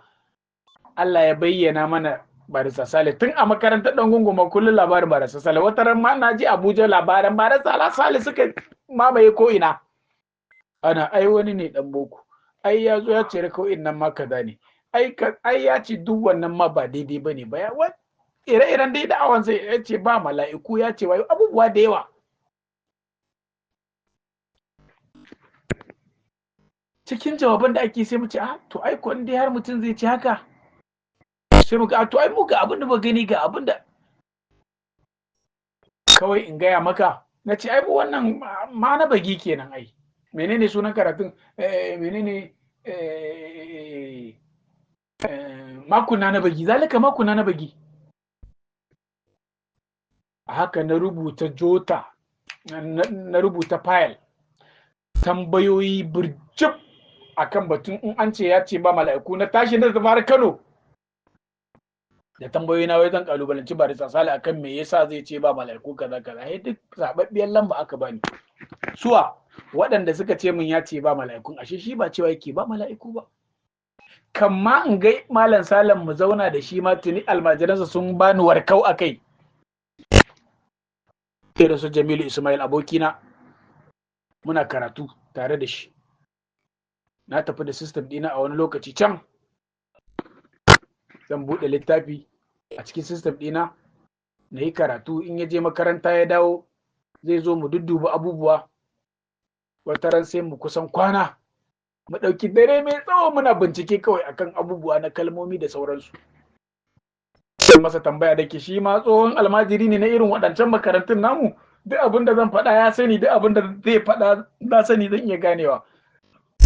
Allah ya bayyana mana Barisa Sale tun a makarantar dan gunguma kullum labarin Barisa Sale wata ran ma na ji Abuja labarin Barisa Sale suka mamaye ko ina ana ai wani ne dan boko ai ya zo ya ce raka'o'in nan ma kaza ne ai ya ce duk wannan ma ba daidai bane ba ya ire-iren dai da'awan sai ya ce ba mala'iku ya ce wai abubuwa da yawa cikin jawaban da ake sai mu ce to ai ko dai har mutum zai ce haka sai mu ga to ai mu ga abin da ba gani ga abin da kawai in gaya maka na ce ai wannan ma na bagi kenan ai menene sunan karatun menene makuna na bagi zalika makuna na bagi haka na rubuta jota na rubuta file tambayoyi burjib akan batun in an ce ya ce ba mala'iku, na tashi na zama Kano da tambayoyi na wai zan kalubalanci barista Sale akan me yasa zai ce ba mala'iku kaza kaza, sai duk zababbiyar lamba aka bani. Suwa waɗanda suka ce min ya ce ba mala'ikun, ashe shi ba cewa yake ba mala'iku ba. Kamma in ga malam Salam mu zauna da shi ma tuni almajiransa sun bani warkau akai. Sai da su Jamilu Ismail abokina muna karatu tare da shi. Na tafi da system ɗina a wani lokaci can. Zan buɗe littafi a cikin system ɗina na yi karatu, in ya je makaranta ya dawo zai zo mu dudduba abubuwa. Wataran sai mu kusan kwana mu ɗauki dare mai tsawo muna bincike kawai akan abubuwa na kalmomi da sauransu. Sai masa tambaya da ke shi ma tsohon almajiri ne na irin waɗancan makarantun namu, duk abin da zan faɗa ya sani, duk abin da zai faɗa na sani, zan iya ganewa.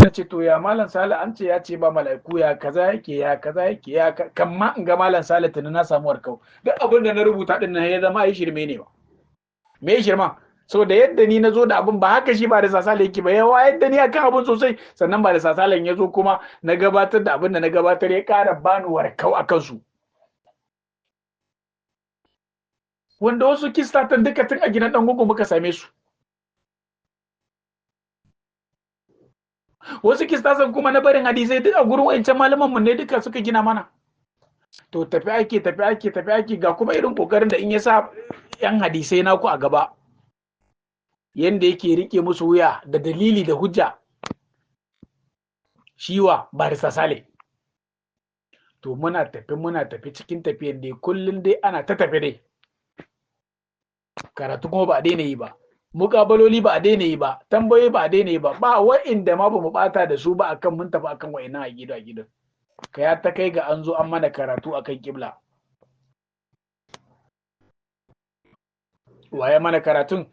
Na ce to ya malam Sale an ce ya ce ba mala'iku, ya kaza yake, ya kaza yake, ya kamma in ga malam Sale tuni na samu warkau. Duk abin da na rubuta din nan ya zama ai shirme ne ba. Me shirma? So da yadda ni na zo da abin ba haka shi ba da Sale yake ba, yawa yadda ni akan abin sosai, sannan ba da Sale ya zo kuma na gabatar da abin da na gabatar ya ƙara bani warkau a kansu. Wanda wasu kistatan duka tun a gidan ɗan gugu muka same su. Wasu kistasan kuma na barin hadisai duk a gurin wancan malaman mu ne duka suka gina mana. To tafi ake ga kuma irin kokarin da in ya sa yan hadisai naku a gaba, yanda yake rike musu wuya da dalili da hujja, shiwa barista Sale. To muna tafi cikin tafiyan dai kullun dai ana ta tafi dai. Karatu kuma ba a daina yi ba, muƙabaloli ba a daina yi ba, tambayoyi ba a daina yi ba, ba wa'inda ma ba mu bata da su ba akan mun tafi akan wa'innan a gidan. Ka ya ta kai ga an zo an mana karatu akan kibla. Waye mana karatun?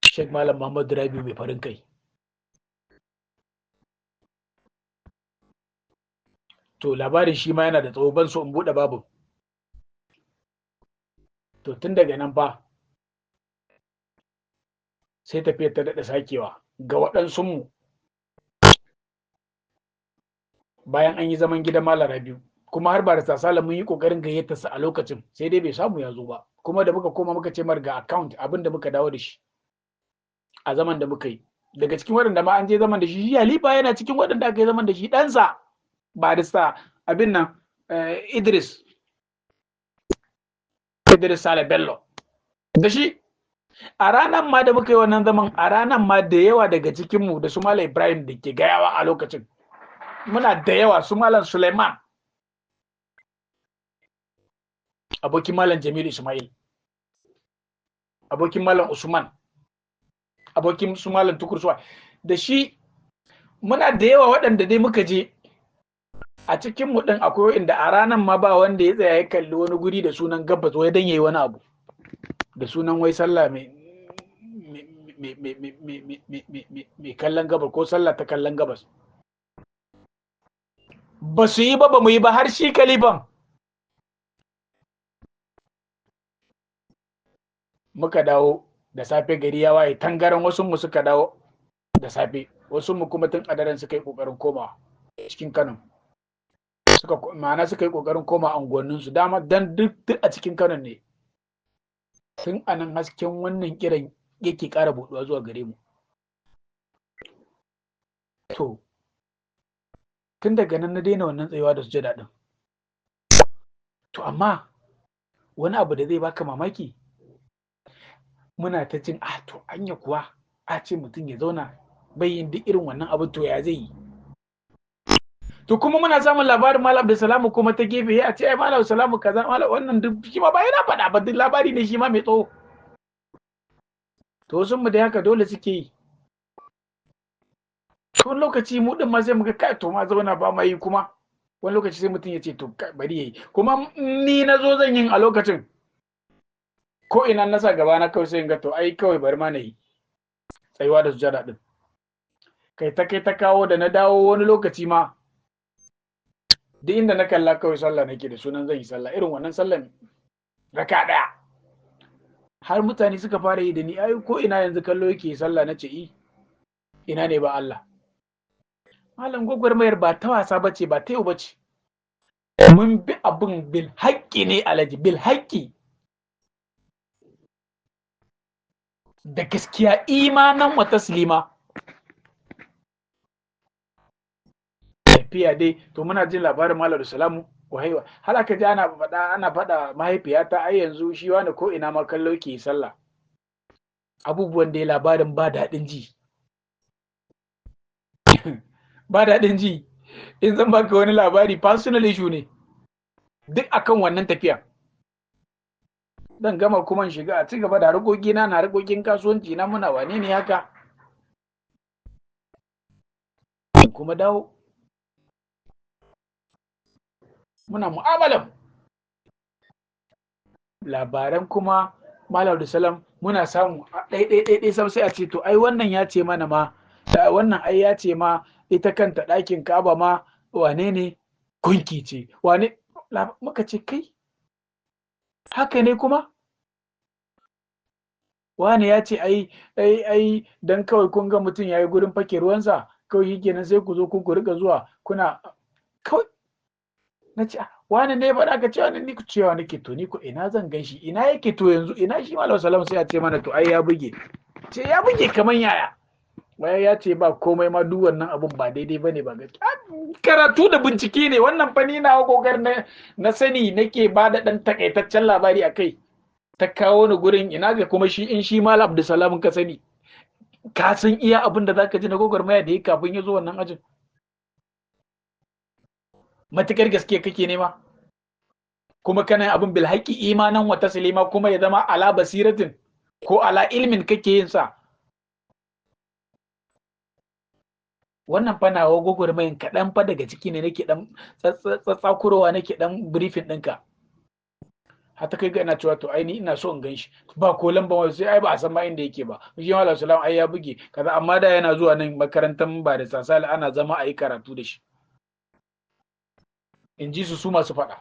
Sheikh Malam Muhammad Rabi mai farin kai. To labarin shi ma yana da tsawo, ban so in buɗe babu. To tun daga nan fa sai tafiyar ta daɗa sakewa ga waɗansunmu. Bayan an yi zaman gidan Malam Rabiu, kuma har barista Sale mun yi ƙoƙarin gayyatar sa a lokacin, sai dai bai samu ya zo ba. Kuma da muka koma muka ce mar ga account abin da muka dawo da shi a zaman da muka yi. Daga cikin waɗanda ma an je zaman da shi Halifa yana cikin waɗanda aka yi zaman da shi, ɗansa barista abin nan Idris Sale Bello da shi. A ranar ma da muka yi wannan zaman, a ranar ma da yawa daga cikinmu da su Malam Ibrahim da ke gayawa a lokacin, muna da yawa, su Malam Suleiman, abokin Malam Jamilu Ismail, abokin Malam Usman, abokin su Malam Tukursuwa da shi, muna da yawa waɗanda dai muka je. A cikinmu ɗin akwai inda a ranar ma ba wanda ya tsaya ya kalli wani guri da sunan gabas wai dan yayi wani abu da sunan wai sallah mai kallon gabas ko sallah ta kallon gabas. Ba su yi ba, ba mu yi ba, har shi kalifan. Muka dawo da safe, gari ya waye tangaran, wasu mu suka dawo da safe, wasu mu kuma tun a daren suka yi kokarin komawa cikin Kano. Ma'ana suka yi kokarin koma unguwanninsu, dama dan duk a cikin Kano ne. Tun anan hasken wannan kiran yake ƙara buɗuwa zuwa gare mu. To tun daga nan na daina wannan tsayuwa da sujada din. To amma wani abu da zai baka mamaki, muna ta jin to anya kuwa a ce mutum ya zauna bai yin duk irin wannan abu, to ya zai yi? To kuma muna samun labarin Malam Abdulsalamu kuma ta gefe ya ce ai Malam Abdulsalamu kaza, Malam wannan duk shi ma ba yana faɗa ba, duk labari ne shi ma mai tsawo. To sun mu da haka dole suke yi. Wani lokaci mu din ma sai muga kai to ma zauna ba mai yi, kuma wani lokaci sai mutum ya ce to bari yayi, kuma ni na zo zan yin a lokacin ko ina na sa gaba na kawai sai in ga to ai kawai bari ma na yi tsayuwa da sujada din. Kai ta kawo da na dawo wani lokaci ma duk inda na kalla kawai sallah nake da sunan zan yi sallah, irin wannan sallan raka daya. Har mutane suka fara yi da ni, ai ko ina yanzu kallo yake sallah, na ce ina ne ba Allah. Malam gwagwarmayar ba ta wasa bace, ba ta yau bace. Mun bi abin bil haƙƙi ne alaji, bil haƙƙi. Da gaskiya imanan wa taslima. Tafiya dai, to muna jin labarin Malam Salamu wahaiwa. Har aka ji ana faɗa mahaifiyata ai yanzu shi wani ko ina ma kallo ke sallah. Abubuwan da ya labarin ba daɗin ji. Ba daɗin ji. In zan baka wani labari personal issue ne. Duk akan wannan tafiya. Dan gama kuma shiga a ci gaba da harkokina na harkokin kasuwanci na muna wane ne haka. Kuma dawo. Muna mu'amalan. Labaran kuma Malam Abdulsalam muna samu ɗai sai a ce to ai wannan ya ce mana ma wannan ai ya ce ma ita kanta ɗakin Ka'aba ma wane ne gunki ce wane muka ce kai haka ne kuma wane ya ce ai dan kawai kun ga mutum yayi gurin fake ruwansa kawai shikenan sai ku zo ku rika zuwa kuna kawai na ce wani ne ba ka cewa ni ku cewa nake to ni ko ina zan gan shi ina yake to yanzu ina shi Malam Salam sai a ce mana to ai ya buge ce ya buge kaman yaya waya ya ce ba komai ma duk wannan abun ba daidai bane ba gaskiya karatu da bincike ne wannan fa ni na kokarin na sani nake ba da dan takaitaccen labari akai ta kawo ni gurin ina ga kuma shi in shi Malam Abdulsalam ka sani ka san iya abin da zaka ji na gwagwarmaya da yake kafin ya zo wannan ajin matukar gaske kake nema kuma kana abin bil haqqi imanan wa taslima kuma ya zama ala basiratin ko ala ilmin kake yin sa wannan fa nawa gwagwarmayin kaɗan fa daga ciki ne nake dan tsatsakurowa nake dan briefing ɗinka hata kai ga ina cewa to ai ni ina so in gan shi ba ko lamba wai sai ai ba a san ma inda yake ba shi Malam Salam ai ya buge kaza amma da yana zuwa nan makarantar ba da sasali ana zama a yi karatu da shi in ji su masu faɗa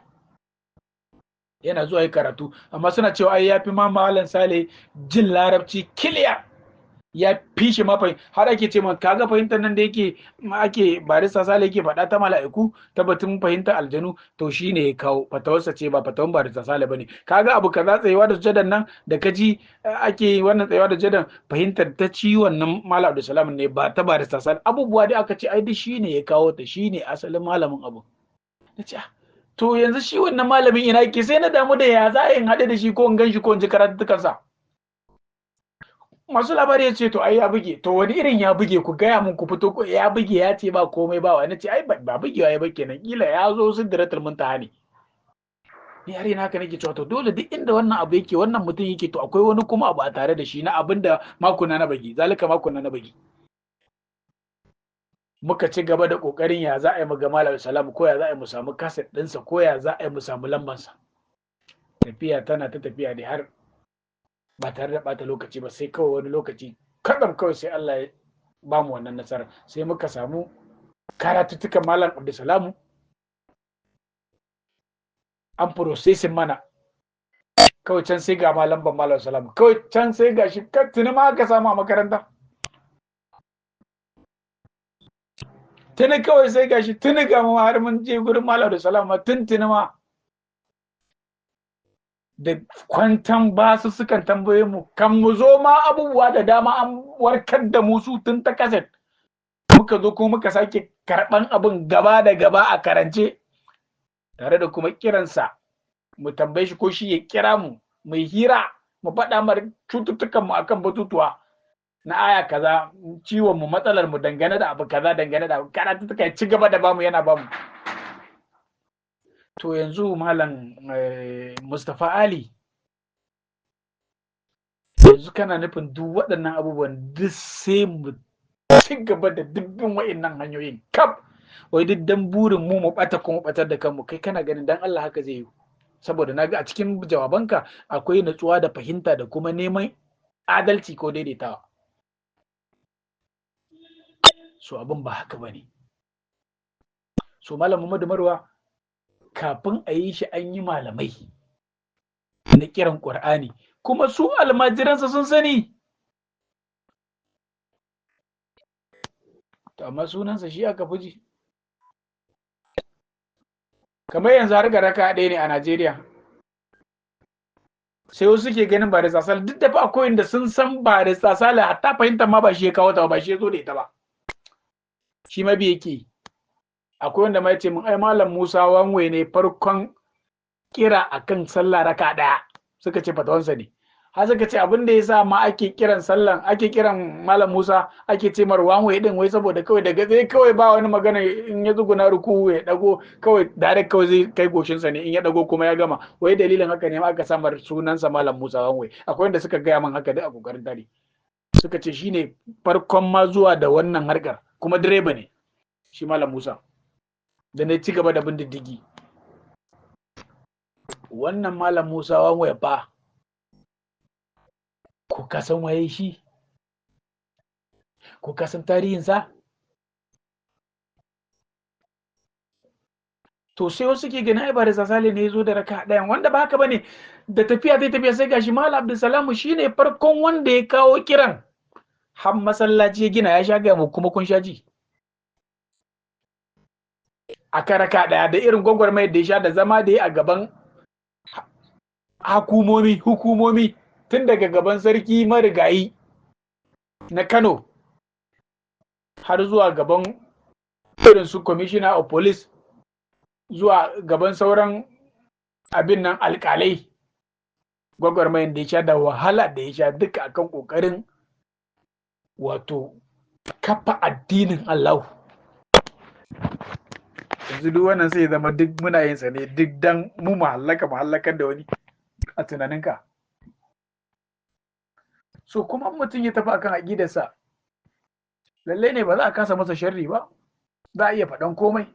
yana zuwa yi karatu amma suna cewa ai ya fi ma Malam Sale jin larabci kiliya ya fi shi ma har ake ce man kaga fahimtar nan da ake barista Sale yake faɗa ta mala'iku ta batun fahimtar aljanu to shine ya kawo fatawarsa ce ba fatawan barista Sale bane kaga abu kaza tsayewa da sujadan nan da kaji ake wannan tsayewa da sujadan fahimtar ta ci wannan Malam Abdulsalam ne ba ta barista Sale abubuwa dai aka ce ai duk shine ya kawo ta shine asalin malamin abu nace to yanzu shi wannan malamin ina yake sai na damu da ya za in haɗe da shi ko in gan shi ko in ji karatukansa masu labari ya ce to ai ya buge to wani irin ya buge ku gaya mun ku fito ko ya buge ya ce ba komai ba wani ce ai ba bugewa ya ba kenan kila ya zo sidratul muntaha ne ni har ina haka nake cewa to dole duk inda wannan abu yake wannan mutum yake to akwai wani kuma abu a tare da shi na abinda makuna na bagi zalika makuna na bagi muka ci gaba da kokarin ya za a yi mu ga Malam Salam ko ya za a yi mu samu kaset ɗinsa ko ya za a yi mu samu lambansa tafiya tana ta tafiya da har ba tare da bata lokaci ba sai kawai wani lokaci kaɗan kawai sai Allah ya ba mu wannan nasara sai muka samu karatuttukan Malam Abdulsalam an processing mana kawai can sai ga lamban Malam Salam kawai can sai ga shi tuni ma aka samu a makaranta tuni kawai sai ga shi tuni ga mu har mun je gurin Malam Abdulsalam tuni ma da kwantan basu sukan tambaye mu kan mu zo ma abubuwa da dama an warkar da mu su tun ta kaset muka zo kuma muka sake karban abin gaba da gaba a karance tare da kuma kiransa mu tambaye shi ko shi ya kira mu mai hira mu faɗa mar cututtukan mu akan batutuwa na aya kaza ciwon mu matsalar mu dangane da abu kaza dangane da karatu ta ci gaba da bamu yana bamu to yanzu Malam Mustapha Ali yanzu kana nufin duk waɗannan abubuwan duk sai mu ci gaba da dubbin wa'innan hanyoyin kaf wai duk dan burin mu bata kuma batar da kanmu kai kana ganin dan Allah haka zai yi saboda naga a cikin jawabanka akwai natsuwa da fahimta da kuma neman adalci ko daidaitawa so abin ba haka bane so Malam Muhammadu Marwa kafin a yi shi an yi malamai na kiran Qur'ani kuma su almajiransa sun sani to amma sunansa shi aka fi ji. Kamar yanzu har ga raka ɗaya ne a Najeriya, sai wasu suke ganin barista Sale, duk da fa akwai inda sun san barista Sale hatta fahimtar ma ba shi ya kawo ta ba shi ya zo da ita ba, shi ma bi yake. Akwai wanda ma ya ce mun ai malam Musa Wanwe ne farkon kira akan sallah raka ɗaya, suka ce fatawansa ne. Har suka ce abin da yasa ma ake kiran sallan, ake kiran malam Musa ake ce mar Wanwe din, wai saboda kawai daga zai kawai ba wani magana, in ya zuguna ruku ya dago kawai direct kawai zai kai goshinsa ne, in ya dago kuma ya gama, wai dalilin haka ne aka samar sunansa malam Musa Wanwe. Akwai wanda suka gaya min haka duk a kokarin tare, suka ce shine farkon ma zuwa da wannan harkar, kuma direba ne shi malam Musa, da na ci gaba da bin diddigi. Wannan malam Musa Wanwe fa, ko ka san waye shi? Ko ka san tarihinsa? To sai wasu ke ganin ai barista Sale ne ya zo da raka ɗayan, wanda ba haka bane. Da tafiya zai tafiya sai gashi Malam Abdulsalam shine farkon wanda ya kawo kiran, har masallaci ya gina, ya sha ga mu kuma kun sha ji. A raka ɗaya da irin gwagwarmayar da ya sha da zama da ya a gaban hukumomi tun daga gaban sarki marigayi na Kano har zuwa gaban irin su commissioner of police, zuwa gaban sauran abin nan alƙalai. Gwagwarmayar da ya sha da wahala da ya sha duka akan ƙoƙarin wato kafa addinin Allah. Yanzu duk wannan sai zama duk muna yin sa ne duk dan mu mahallakar da wani a tunaninka. So kuma mutum ya tafi akan aƙidarsa, lallai ne ba za a kasa masa sharri ba, za a iya faɗan komai.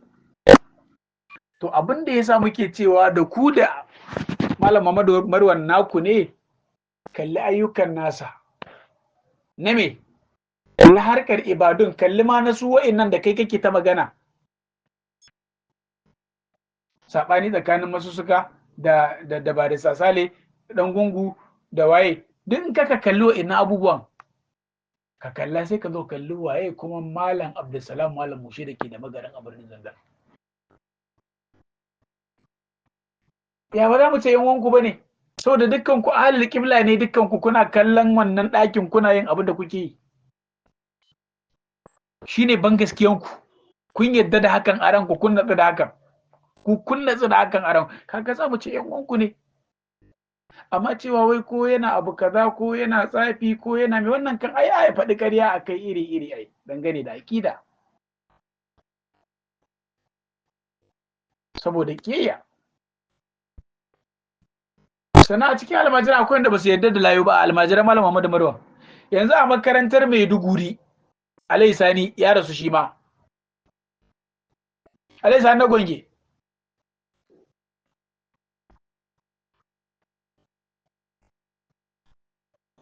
To abin da ya sa muke cewa da ku da Malam Muhammadu Marwan naku ne, kalli ayyukan nasa na me, kalli harkar ibadun, kalli ma na su wa'innan da kai kake ta magana, saɓani tsakanin masussuka da barista Sale ɗan gungu da waye, duk in ka kalli wa'innan abubuwan ka kalla, sai ka zo kalli waye kuma Malam Abdulsalam Malam Mushe da ke da magaran a birnin Zanzan. Ya ba za mu ce yan wanku ba ne, saboda dukkan ku ahlul qibla ne, dukkan ku kuna kallon wannan ɗakin kuna yin abin da kuke yi. Shine ban gaskiyan ku, kun yadda da hakan a ranku, kun natsu da hakan, kun natsu da hakan a ranku, kaga za mu ce yan wanku ne. Amma cewa wai ko yana abu kaza ko yana tsafi ko yana mai, wannan kan ai faɗi ƙarya akai iri ai dangane da aƙida, saboda ƙiyayya. Sannan a cikin almajiran akwai wanda ba su yarda da layu ba, a almajiran Malam Muhammadu Marwan. Yanzu a makarantar Maiduguri, Alai Sani ya rasu shi ma. Alai Sani na Gwange.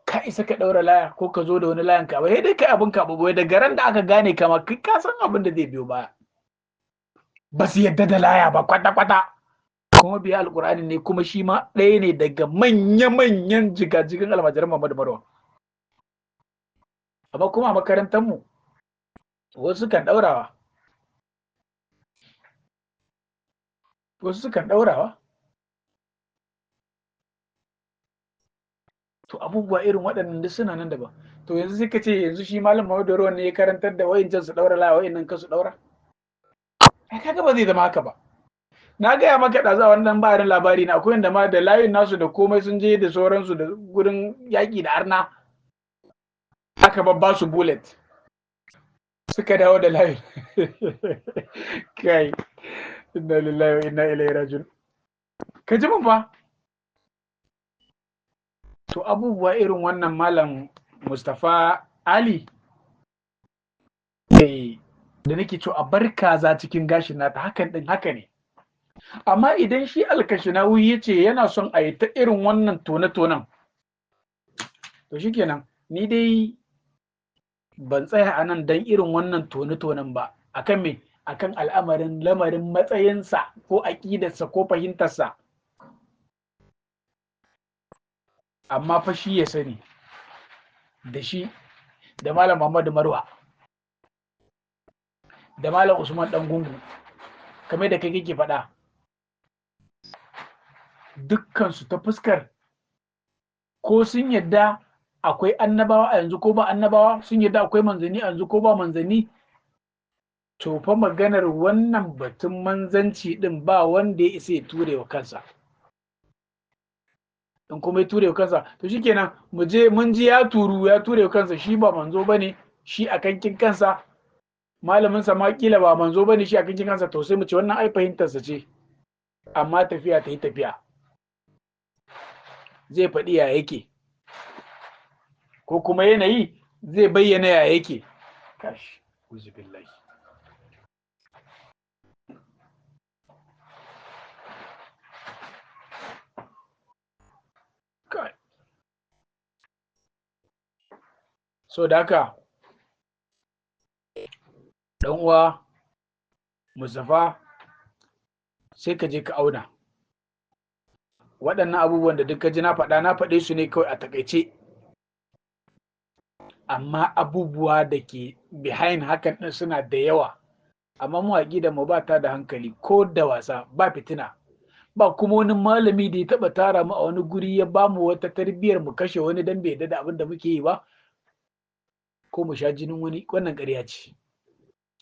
Ka isa ka ɗaura laya ko ka zo da wani layan ka ba, dai kai abin ka ba, daga ran da aka gane kama kai ka san abin da zai biyo baya. Ba su yarda da laya ba kwata-kwata. Kuma biya alkur'ani ne, kuma shi ma ɗaya ne daga manya-manyan jigajigan almajiran Muhammadu Marwan. Amma kuma a makarantar mu wasu kan ɗaurawa, to abubuwa irin waɗannan duk suna nan daban. To yanzu sai ka ce yanzu shi Malam Muhammadu Marwan ne ya karantar da wa'incan su ɗaura laya, wa'innan kan su ɗaura? Ai kaga ba zai zama haka ba. Na gaya maka ɗaza wannan bayanin labari na, akwai inda ma da layin nasu da komai sun je da sauransu da gurin yaƙi da arna, aka babba su bullet suka dawo da layin. Kai, inna lillahi wa inna ilaihi rajiun. Ka ji mun fa? To abubuwa irin wannan Malam Mustapha Ali da nake cewa a bar kaza cikin gashin nata, hakan din haka ne. Amma idan shi Alkashinawi ya ce yana son a yi ta irin wannan tone-tonen, to shikenan, ni dai ban tsaya a nan don irin wannan tone-tonen ba. Akan me? Akan lamarin matsayinsa ko aƙidarsa ko fahimtarsa. Amma fa shi ya sani, da shi da Malam Muhammadu Marwa da malam Usman dan gungu kamar da kai kake faɗa, dukkan su ta fuskar ko sun yadda akwai annabawa a yanzu ko ba annabawa, sun yadda akwai manzanni a yanzu ko ba manzanni, to fa maganar wannan batun manzanci din ba wanda ya isa ya ture wa kansa. in kuma ya ture wa kansa to shikenan mu je mun ji ya ture wa kansa, shi ba manzo bane shi a kankin kansa, malamin sa ma kila ba manzo bane shi a kankin kansa, to sai mu ce wannan ai fahimtar sa ce, amma tafiya ta yi tafiya zai faɗi ya yake ko kuma yanayi zai bayyana ya yake. Kashi uzubillahi. So da haka dan uwa Mustapha sai ka je ka auna waɗannan abubuwan da duka ji na faɗe su ne kawai a takaice, amma abubuwa da ke behind hakan ɗin suna da yawa, amma mu da mu ba ta da hankali ko da wasa, ba fitina, ba kuma wani malami da ya taɓa tara mu a wani guri ya ba mu wata tarbiyyar mu kashe wani dan bai da abin da muke yi ba ko mu sha jinin wani, wannan ƙarya ce,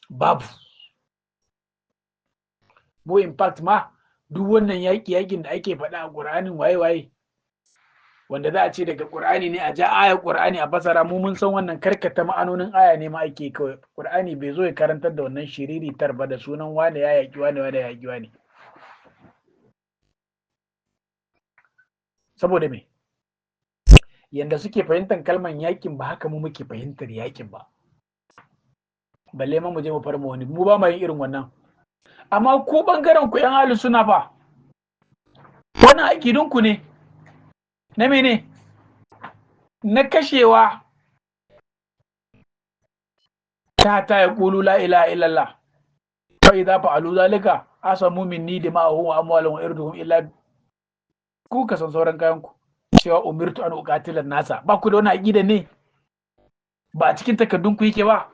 babu. Mu in fact ma duk wannan yaƙin da ake faɗa a Ƙur'anin waye wanda za a ce daga Ƙur'ani ne a ja ayar Ƙur'ani a fasara, mu mun san wannan karkata ma'anonin aya ne ma ake kawai. Ƙur'ani bai zo ya karantar da wannan shiriri ba da sunan wane ya yaƙi wane ya yaƙi wane. Saboda me? Yanda suke fahimtar kalman yaƙin ba haka mu muke fahimtar yaƙin ba. Balle ma mu je mu farma wani, mu ba ma yin irin wannan. Amma ku bangaren ku yan halu suna fa wannan aƙidunku ne na mene, na kashewa ta ya ƙulu la ilaha illallah fa idza fa'alu zalika asamu minni dima'ahum wa amwaluhum wa irduhum illa ku ka san sauran kayan ku cewa umirtu an uqatila nasa. Ba ku da wani aqida ne, ba a cikin takaddun ku yake ba.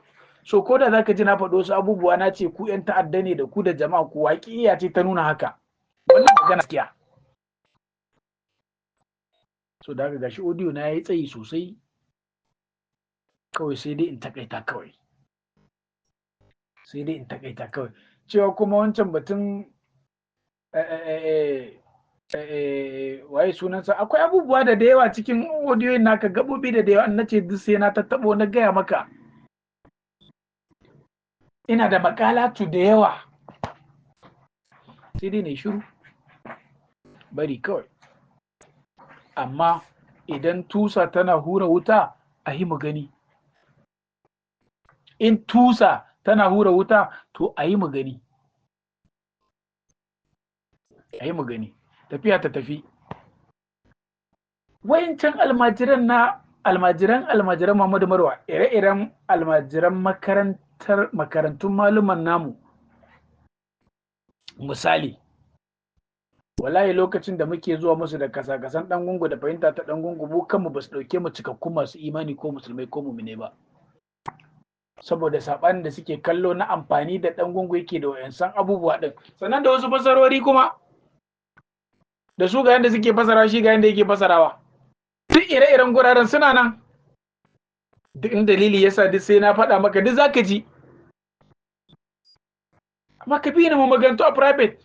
So ko da zaka ji na faɗo wasu abubuwa na ce ku yan ta'adda ne da ku da jama'a ku, waƙiya ce ta nuna haka, wannan magana gaskiya. So da haka gashi audio na yayi tsayi sosai, kawai sai dai in takaita kawai, cewa kuma wancan batun waye sunansa, akwai abubuwa da yawa cikin audio naka, gabobi da yawa, na ce duk sai na tattabo na gaya maka. Ina da makalatu da yawa, sai dai ne shiru bari kawai. Amma idan tusa tana hura wuta a yi mu gani, in tusa tana hura wuta to a yi mu gani, tafiya ta tafi. Wayancan almajiran Muhammadu Marwa, ire-iren almajiran makarantun maluman namu, misali wallahi lokacin da muke zuwa musu da kasakasan dan gungu da fahimta ta dan gungu, mu kanmu ba su dauke mu cikakku masu imani ko musulmai ko mu'mine ba, saboda sabanin da suke kallo na amfani da dan gungu yake da wayansan abubuwa din. Sannan da wasu fasarori kuma da su ga yanda suke fasara, shi ga yanda yake fasarawa, duk ire-iren guraren suna nan. Duk in dalili yasa duk sai na faɗa maka, duk zaka ji. Amma ka bi ni mu maganto a private,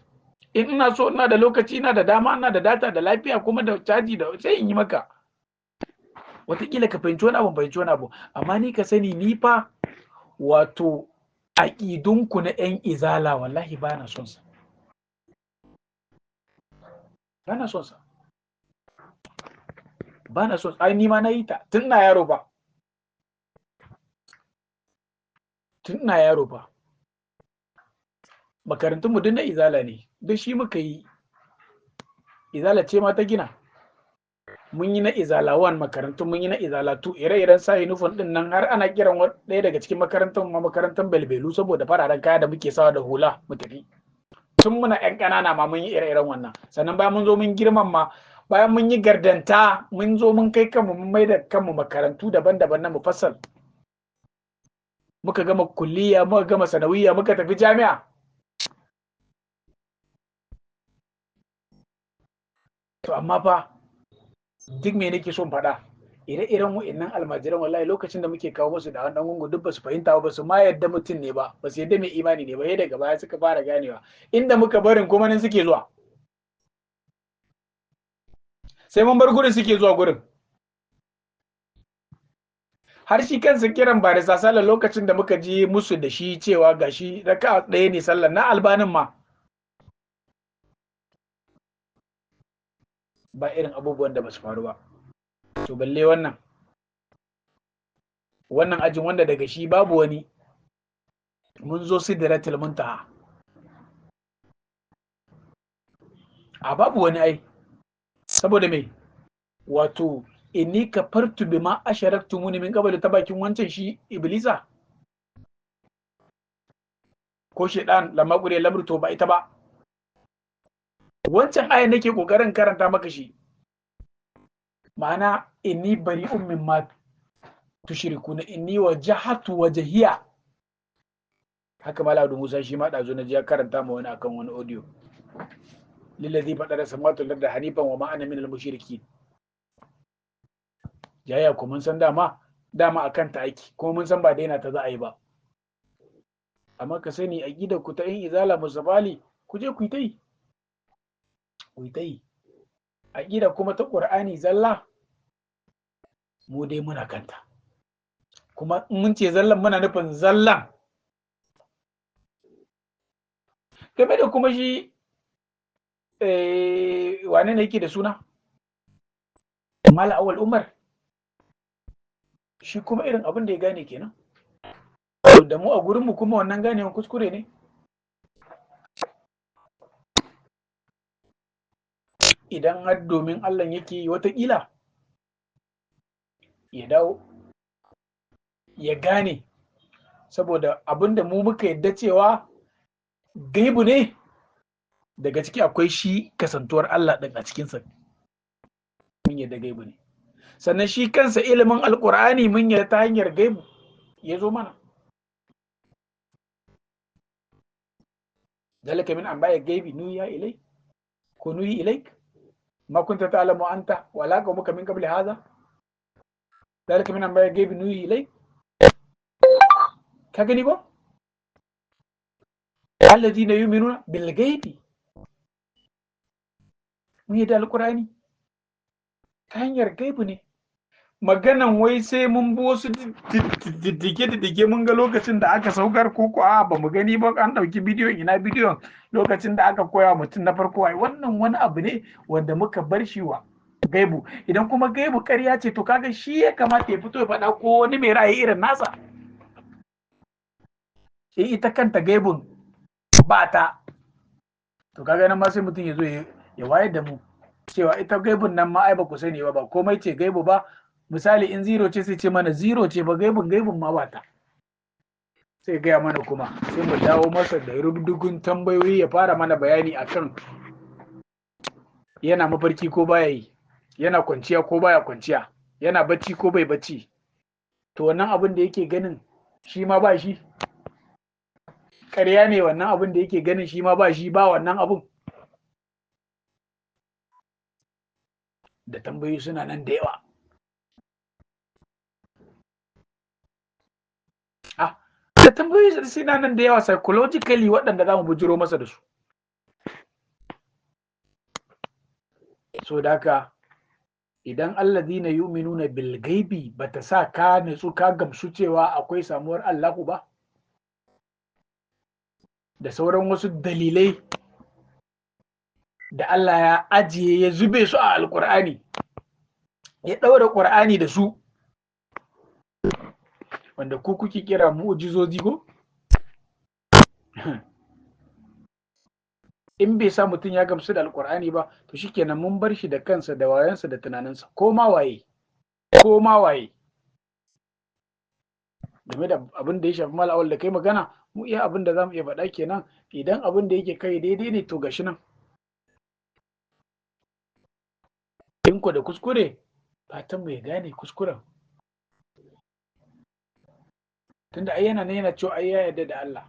in ina so, ina da lokaci, ina da dama, ina da data da lafiya kuma da caji da sai in yi maka. Wataƙila ka fahimci wani abu, amma ni ka sani ni fa wato aƙidunku na 'yan izala wallahi ba na son sa. Ba na son sa. Ai ni ma na yi ta tun ina yaro ba. Makarantunmu duk na izala ne, duk shi muka yi. Izala ce ma ta gina. Mun yi na izala 1 makarantun, mun yi na izala 2, ire-iren sa uniform din nan har ana kiran ɗaya daga cikin makarantar belbelu saboda fararen kaya da muke sawa da hula mu tafi. Tun muna 'yan ƙanana ma mun yi ire-iren wannan. Sannan bayan mun zo mun girman ma, bayan mun yi gardanta, mun zo mun kai kanmu mun mai da kanmu makarantu daban-daban na mufassal. muka gama kulliya, muka gama sanawiya, muka tafi jami'a. To amma fa duk me nake son faɗa, ire-iren wa'annan almajiran wallahi lokacin da muke kawo musu da wannan gungu duk basu fahimta ba, su ma yadda mutum ne ba, basu yadda mai imani ne ba, sai daga baya suka fara ganewa inda muka barin kuma nan suke zuwa, sai mun bar gurin suke zuwa gurin. Har shi kansa kiran ba da sasala lokacin da muka ji musu da shi cewa gashi raka ɗaya ne sallar na albanin ma ba irin abubuwan da basu faru ba. To balle wannan ajin wanda daga shi babu wani, mun zo sidratul muntaha, a babu wani ai, saboda me, wato inni kafartu bima asharaktumuni min qablu, ta bakin wancan shi iblisa ko shedan lamma qure lamru, to ba ita ba, wancan ayan nake kokarin karanta maka shi, ma'ana inni bari'un mimma tushrikuna inni wajhatu wajhiya, haka Malam Abdul Musa shi ma dazo na ji ya karanta ma wani akan wani audio, lillazi fadara samawati wal ardi hanifan wa ma ana minal mushrikin. Jaya ku mun san dama akan ta aiki, kuma mun san ba daina ta za a yi ba, amma ka sani a gida ku ta yin izala musabali, ku je ku yi ta yi a gida kuma ta Qur'ani zalla, mu dai muna kanta, kuma mun ce zallan muna nufin zallan. Game da kuma shi wane ne yake da suna Malam Awwal Umar, shi kuma irin abin da ya gane kenan, da mu a gurinmu kuma wannan ganewan kuskure ne. Idan har domin Allah yake yi, watakila ya dawo ya gane, saboda abin da mu muka yadda cewa gaibu ne, daga ciki akwai shi kasantuwar Allah ɗin a cikinsa, mun yadda gaibu ne, sannan shi kansa ilimin alkur'ani mun yadda ta hanyar gaibu ya zo mana. Zalika min anba'i gaibi nuhiya ilai ko nuhi ilaik ma kunta ta'lamu anta wala qaumuka min qabli hadha, zalika min anba'i gaibi nuhi ilaik. Ka gani ba, alladhina yu'minuna bil gaibi, mun yadda alkur'ani ta hanyar gaibu ne. Maganan wai sai mun bi wasu diddige mun ga lokacin da aka saukar ko a ba mu gani ba, an ɗauki bidiyon, ina bidiyon lokacin da aka koya mutum na farko, ai wannan wani abu ne wanda muka bar shi wa gaibu. Idan kuma gaibu ƙarya ce, to kaga shi ya kamata ya fito ya faɗa, ko wani mai ra'ayi irin nasa. Ita kanta gaibun ba ta, to kaga nan ma sai mutum ya zo ya wayar da mu cewa ita gaibun nan ma ai ba ku sani ba komai ce gaibu ba. Misali in zero ce sai ce mana zero ce ba, gaibun ma ba ta, sai gaya mana kuma sai mu dawo masa da rubdugun tambayoyi, ya fara mana bayani akan yana mafarki ko baya yi, yana kwanciya ko baya kwanciya, yana bacci ko bai bacci, to wannan abin da yake ganin shi ma ba shi, ƙarya ne wannan abin da yake ganin shi ma ba shi, ba wannan abin. Da tambayoyi suna nan da yawa. Da tambayoyi suna nan da yawa psychologically waɗanda za mu bujiro masa da su. So da haka idan alladhina yu'minuna bil gaibi bata sa ka nutsu ka gamsu cewa akwai samuwar Allahu ba, da sauran wasu dalilai da Allah ya ajiye ya zube su a alkur'ani, ya ɗaura ƙur'ani da su, wanda ku kuke kira mu'jizozi ko? In bai sa mutum ya gamsu da alkur'ani ba, to shikenan mun bar shi da kansa da wayansa da tunaninsa, ko ma waye game da abin da ya shafi Malam Awwal da kai magana, mu iya abin da zamu iya faɗa kenan. Idan abin da yake kai daidai ne, to gashi nan, in ko da kuskure, fatan mu ya gane kuskuren. tunda ai yana ne yana cewa ai ya yarda da Allah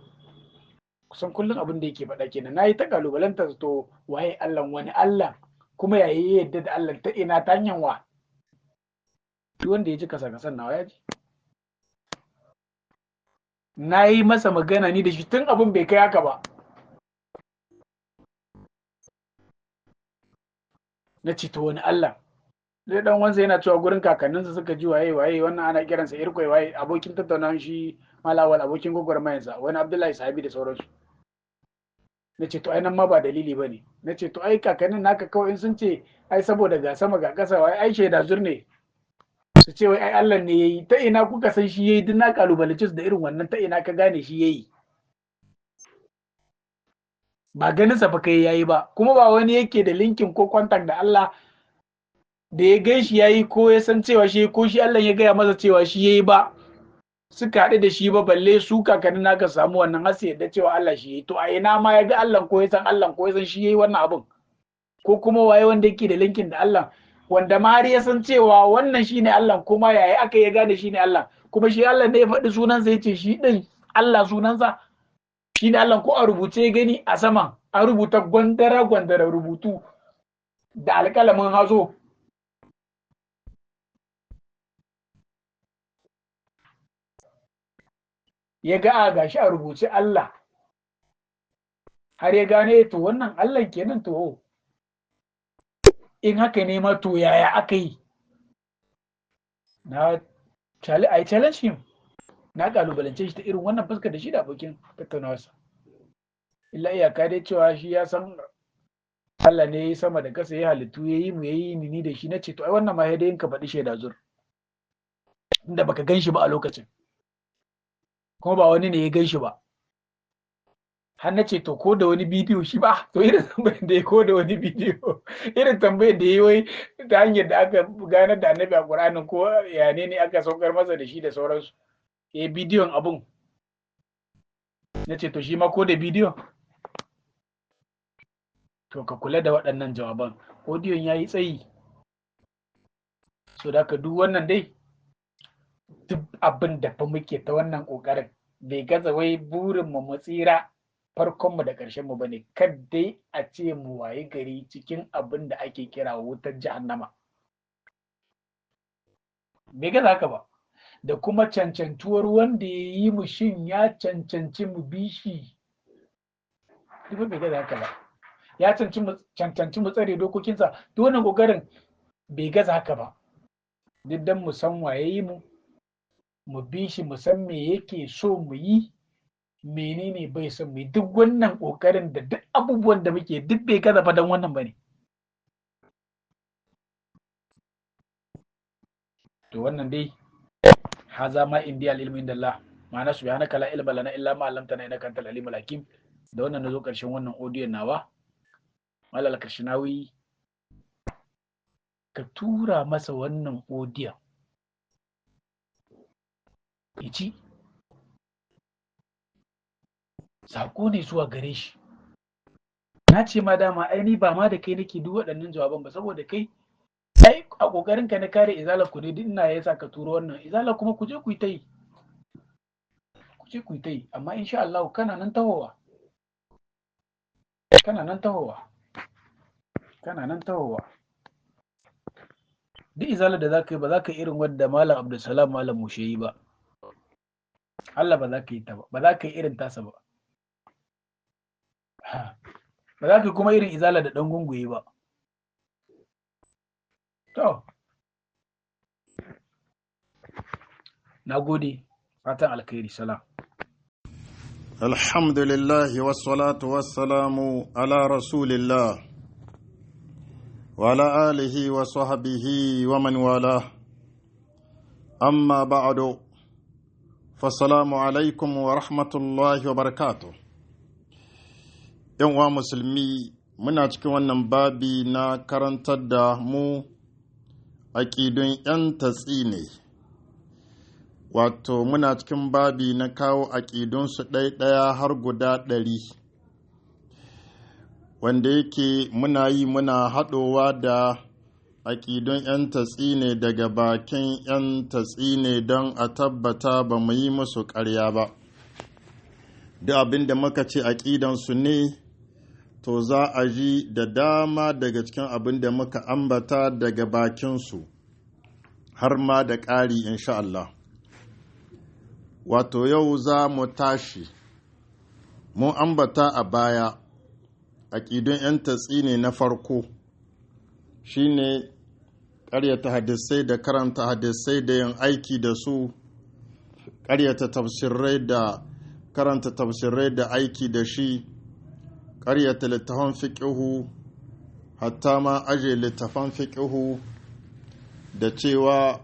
kusan kullum abin da yake faɗa kenan nayi ta kalubalanta to waye Allah wani Allah kuma yayi yadda da Allah ta ina ta hanyar wa duk wanda ya ji kasa-kasan nawa ya ji na yi masa magana ni da shi tun abin bai kai haka ba na ce to wani Allah zai dan wansa yana cewa gurin kakanninsa suka ji waye waye wannan ana kiransa irkwai waye abokin tattaunawa shi malawal abokin gwagwarmayarsa wani Abdullahi Sahabi da sauransu na ce to ai nan ma ba dalili ba ne na ce to ai kakannin naka kawai in sun ce ai saboda ga sama ga ƙasa wai ai shaida zur ne su ce wai ai Allah ne yayi ta ina kuka san shi yayi duk na kalubalance da irin wannan ta ina ka gane shi yayi ba ganin sa fa kai yayi ba kuma ba wani yake da linkin ko contact da Allah da ya gan shi yayi ko ya san cewa shi ko shi Allah ya gaya masa cewa shi yayi ba suka haɗu da shi ba balle su kakannin naka samu wannan har sai yadda cewa Allah shi yayi to a ina ma ya ga Allah ko ya san Allah ko ya san shi yayi wannan abun ko kuma waye wanda yake da linkin da Allah wanda ma har ya san cewa wannan shine Allah kuma yayi aka ya gane shine Allah kuma shi Allah ne ya faɗi sunansa yace shi din Allah sunansa shine Allah ko a rubuce ya gani a sama a rubuta gwandara rubutu da alƙalamin hazo ya ga a gashi a rubuce Allah har ya gane to wannan Allah kenan to in haka ne ma to yaya aka yi na I challenge him na kalubalance shi ta irin wannan fuskar da shi da abokin tattaunawarsa illa iyaka dai cewa shi ya san Allah ne ya yi sama da kasa ya halittu ya yi mu ya yi ni da shi na ce to ai wannan ma ya dai ka faɗi shaida zur inda baka gan shi ba a lokacin kuma ba wani ne ya gan shi ba har na ce to ko da wani bidiyo shi ba to irin tambayar da ya ko da wani bidiyo irin tambayar da ya yi wai ta hanyar da aka ganar da annabi a Qur'anin ko ya ne aka saukar masa da shi da sauransu bidiyon abun na ce to shi ma ko da bidiyon to ka kula da waɗannan jawaban odiyon ya yi tsayi so da ka duk wannan dai duk abin da fa muke ta wannan ƙoƙarin bai gaza wai burin mu tsira farkon mu da ƙarshen mu bane dai a ce mu waye gari cikin abin da ake kira wutar jahannama bai gaza haka ba da kuma cancantuwar wanda ya yi mu shin ya cancanci mu bi shi duk bai gaza haka ba ya cancanci mu tsare dokokinsa duk wannan ƙoƙarin bai gaza haka ba duk dan mu san waye yi mu bi shi mu san me yake so mu yi menene bai son mu yi duk wannan kokarin da duk abubuwan da muke duk bai gaza fa dan wannan bane to wannan dai haza ma indiya ilmi inda Allah ma'ana subhanaka la ilma lana illa ma 'allamtana innaka antal alimul hakim da wannan nazo karshen wannan audio nawa malal kashinawi ka tura masa wannan audio ici sako ne zuwa gare shi na ce ma dama ai ni ba ma da kai nake duk waɗannan jawaban ba saboda kai sai a kokarin ka na kare izala ku ne duk ina yasa ka turo wannan izala kuma ku je ku yi ta yi amma insha Allah kana nan tahowa duk izala da zaka yi ba zaka irin wanda malam Abdulsalam malam Mushe yi ba Allah ba za ka yi ta ba za ka yi irin tasa ba ba za ka kuma irin izala da ɗan gunguye ba to na gode fatan alkhairi salam alhamdulillah wassalatu wassalamu ala rasulillah wa ala alihi wa sahbihi wa man wala amma ba'du fassalamu alaikum wa rahmatullahi wa barakatuh. Yan uwa musulmi muna cikin wannan babi na karantar da mu aƙidun 'yan tatsi ne, wato muna cikin babi na kawo aƙidunsu ɗaya har guda 100, wanda yake muna haɗowa da aƙidun 'yan tatsi ne daga bakin 'yan tatsi ne don a tabbata ba mu yi musu ƙarya ba. Duk abin da muka ce aƙidansu ne, to za a ji da dama daga cikin abin da muka ambata daga bakinsu, har ma da ƙari insha Allah. Wato yau za mu tashi, mun ambata a baya, aƙidun 'yan tatsi ne na farko, shi ne ƙaryata hadisai da karanta hadisai da yin aiki da su, ƙaryata tafsirai da karanta tafsirai da aiki da shi, ƙaryata littafan fiƙihu, hatta ma aje littafan fiƙihu da cewa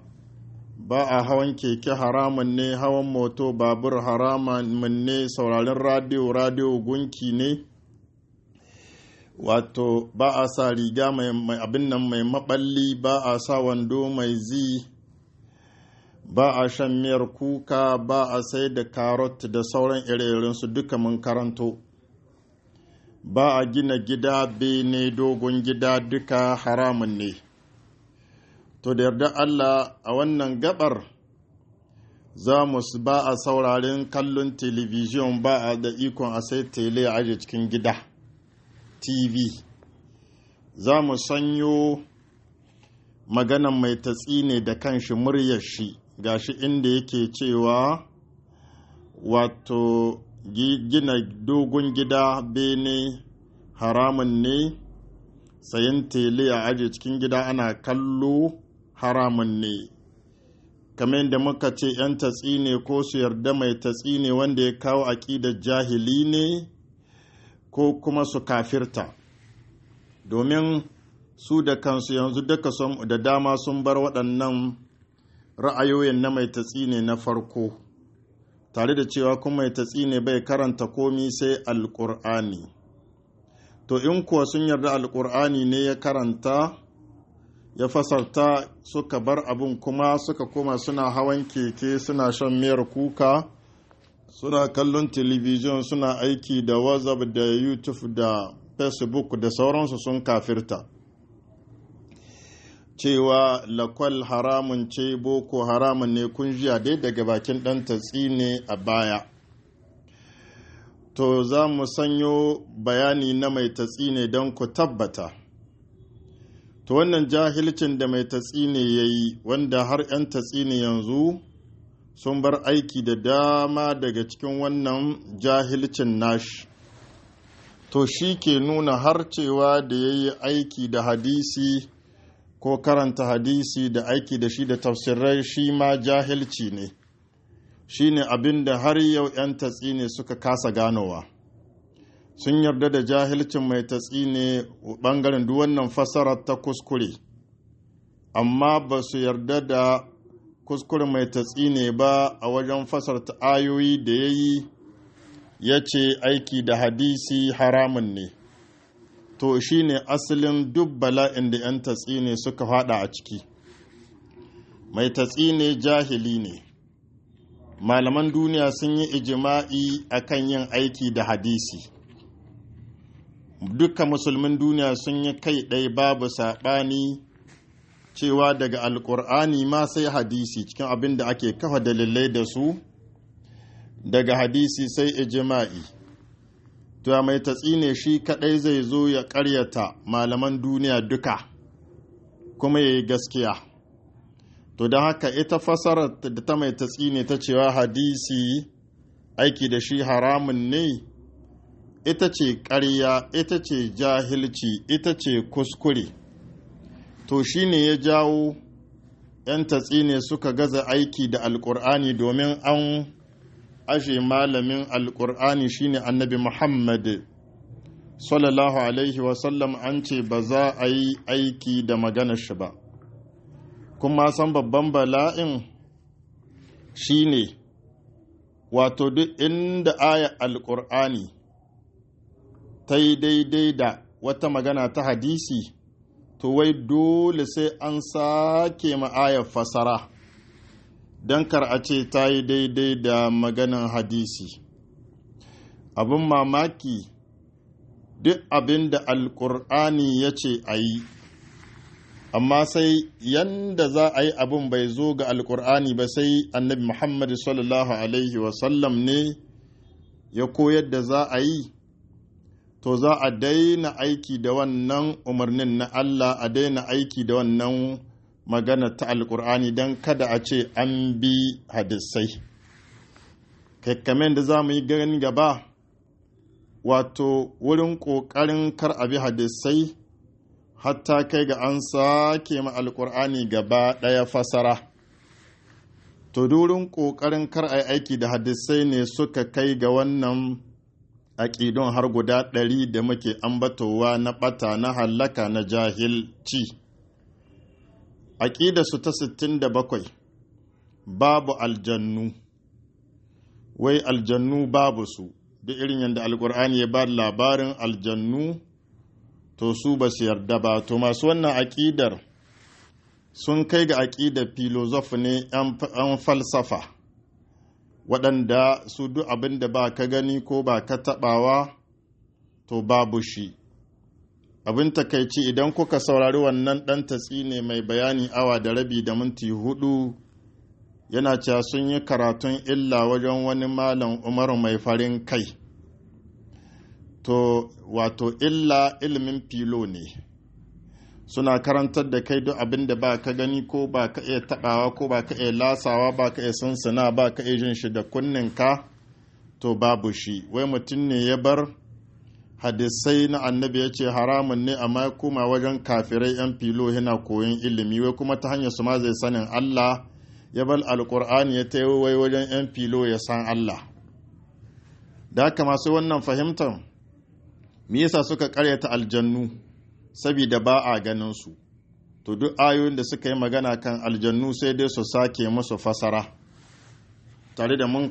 ba a hawan keke haramun ne, hawan moto babur haramun ne, sauraron radiyo gunki ne, wato ba a sa riga mai abin nan mai maballi, ba a sa wando mai zi, ba a shan miyar kuka, ba a sai da karot da sauran ire-irensu duka mun karanto. Ba a gina gida bene dogon gida duka haramun ne. To da yarda Allah a wannan gabar za mu ba a sauraren kallon telebijin, ba a da ikon a sai tele a aje cikin gida TV. Za mu sanyo maganan mai tatsi ne da kanshi muryar shi, gashi inda yake cewa wato gina dogon gida bene haramun ne, sayan tele a aje cikin gida ana kallo haramun ne. Kamar yadda muka ce 'yan tatsi ne ko su yarda mai tatsi ne wanda ya kawo aƙidar jahili ne ko kuma su kafirta, domin su da kansu yanzu duka da dama sun bar waɗannan ra'ayoyin na mai tatsi ne na farko, tare da cewa kuma mai tatsi ne bai karanta komi sai alƙur'ani. To in kuwa sun yarda alƙur'ani ne ya karanta ya fasarta, suka bar abin kuma suka koma suna hawan keke, suna shan miyar kuka, suna kallon telebijin, suna aiki da WhatsApp da YouTube da Facebook da sauransu, sun kafirta. Cewa lakwal haramun ce, boko haramun ne, kun jiya dai daga bakin ɗan tatsi ne a baya. To za mu sanyo bayani na mai tatsi ne don ku tabbata. To wannan jahilcin da mai tatsi ne ya yi, wanda har 'yan tatsi ne yanzu sun bar aiki da dama daga cikin wannan jahilcin nashi. To shi ke nuna har cewa da ya yi aiki da hadisi ko karanta hadisi da aiki da shi da tafsirai, shi ma jahilci ne. Shi ne abin da har yau 'yan tatsi ne suka kasa ganowa. Sun yarda da jahilcin mai tatsi ne ɓangaren duk wannan fasarar ta kuskure, amma ba su yarda da kuskure mai tatsi ne ba a wajen fasarta ayoyi da ya yi, ya ce aiki da hadisi haramun ne. To shi ne asalin duk bala'in da 'yan tatsi ne suka fada a ciki. Mai tatsi ne jahili ne. Malaman duniya sun yi ijima'i akan yin aiki da hadisi. Dukkan musulmin duniya sun yi kai ɗaya babu saɓani cewa daga alƙur'ani ma sai hadisi cikin abin da ake kafa dalilai da su, daga hadisi sai ijima'i. To mai tatsi ne shi kaɗai zai zo ya ƙaryata malaman duniya duka kuma ya yi gaskiya. To don haka ita fasarar da ta mai tatsi ne ta cewa hadisi aiki da shi haramun ne, ita ce ƙarya, ita ce jahilci, ita ce kuskure. To shi ne ya jawo 'yan tatsi ne suka gaza aiki da alƙur'ani, domin an ashe malamin alƙur'ani shine annabi Muhammad sallallahu alaihi wasallam, an ce ba za a yi aiki da maganar shi ba. Kuma san babban bala'in shine wato duk inda aya alƙur'ani ta yi daidai da wata magana ta hadisi, to wai dole sai an sake ma'ayar fasara don kar a ce ta yi daidai da maganan hadisi. Abin mamaki, duk abin da alƙur'ani ya ce a yi, amma sai yanda za a yi abin bai zo ga alkur'ani ba, sai annabi Muhammad sallallahu alaihi wasallam ne ya koyar da za a yi, to za a daina aiki da wannan umarnin na Allah, a daina aiki da wannan magana ta alkur'ani don kada a ce an bi hadisai. Kakkamen da za mu yi gani gaba, wato wurin ƙoƙarin kar a bi hadisai, hatta kai ga an sake ma alkur'ani gaba ɗaya fasara. To durin ƙoƙarin kar a yi aiki da hadisai ne suka kai ga wannan aƙidun har guda 100 da muke ambatowa na ɓata, na hallaka, na jahilci. Aƙida su ta 67, babu aljannu, wai aljannu babu su, duk irin yadda alkur'ani ya ba labarin aljannu, to su ba su yarda ba. To masu wannan aƙidar sun kai ga aƙidar filozof ne, ‘yan falsafa, waɗanda su duk abin da ba ka gani ko ba ka taɓawa to babu shi. Abin takaici idan kuka saurari wannan ɗan tatsi ne mai bayani awa da rabi da minti 4, yana cewa sun yi karatun illa wajen wani malam Umaru mai farin kai. To wato illa ilimin filo ne, suna karantar da kai duk abin da ba ka gani ko ba ka iya taɓawa ko ba ka iya lasawa, ba ka iya sansana, ba ka iya jin shi da kunninka, to babu shi. Wai mutum ne ya bar hadisai na annabi ya ce haramun ne, amma kuma wajen kafirai 'yan filo yana koyon ilimi, wai kuma ta hanyar su ma zai sanin Allah, ya bar alkur'ani ya ta wai wajen 'yan filo ya san Allah. Da haka masu wannan fahimtar, me yasa suka karyata aljannu? Sabida ba a ganin su. To duk ayoyin da suka yi magana kan aljannu sai dai su sake musu fasara. Tare da mun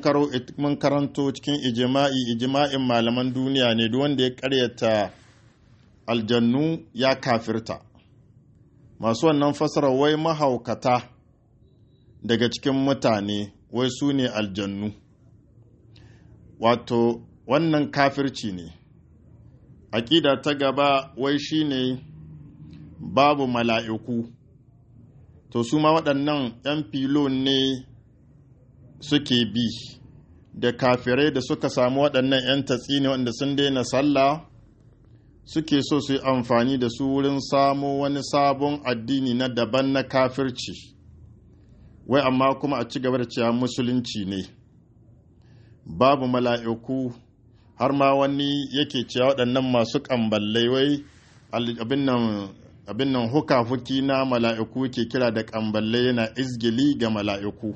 karanto cikin ijima'in malaman duniya ne, duk wanda ya karyata aljannu ya kafirta. Masu wannan fasara wai mahaukata daga cikin mutane wai su ne aljannu. Wato wannan kafirci ne. Aƙida ta gaba wai shi ne babu mala'iku. To su ma waɗannan ‘yan filo ne suke bi, da kafirai da suka samu waɗannan ‘yan tatsi ne wanda sun daina sallah, suke so su yi amfani da su wurin samo wani sabon addini na daban na kafirci, wai amma kuma a ci gaba da cewa musulunci ne. Babu mala'iku, har ma wani yake cewa waɗannan masu ƙamballai wai abin nan huka-huki na mala'iku ke kira da ƙamballai, yana izgili ga mala'iku.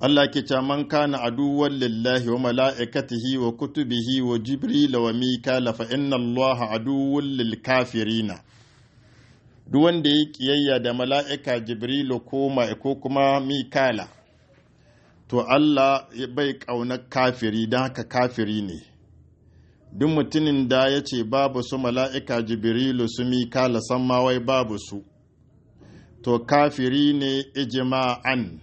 Allah ke cewa man kana aduwwan lillahi wa mala'ikatihi wa kutubihi wa jibril wa mikala fa inna Allah aduwwun lil kafirina. Duk wanda ya kiyayya da mala'ika jibrilu ko kuma mikala, to Allah bai ƙaunar kafiri, don haka kafiri ne. Duk mutumin da ya ce babu su mala'ika jibrilu su mikala san ma wai babu su, to kafiri ne ijma'an.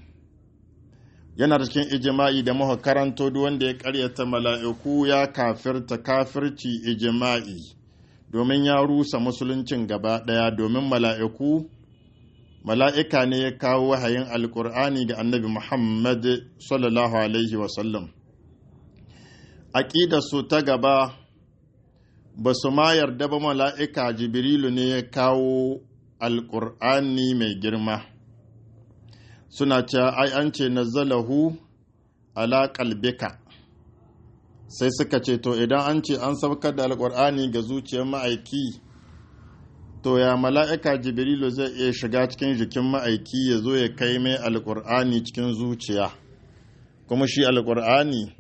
Yana da cikin ijma'i da muka karanto, duk wanda ya ƙaryata mala'iku ya kafirta kafirci ijma'i, domin ya rusa musuluncin gaba ɗaya, domin mala'ika ne ya kawo wahayin alkur'ani ga annabi Muhammad sallallahu alaihi wasallam. Aƙidar su ta gaba, ba su ma yarda ba mala'ika jibrilu ne ya kawo alkur'ani mai girma. Suna cewa ai an ce nazzalahu ala qalbika, sai suka ce to idan an ce an saukar da alkur'ani ga zuciyar ma'aiki, to ya mala'ika jibrilu zai iya shiga cikin jikin ma'aiki ya zo ya kai mai alkur'ani cikin zuciya? Kuma shi alkur'ani,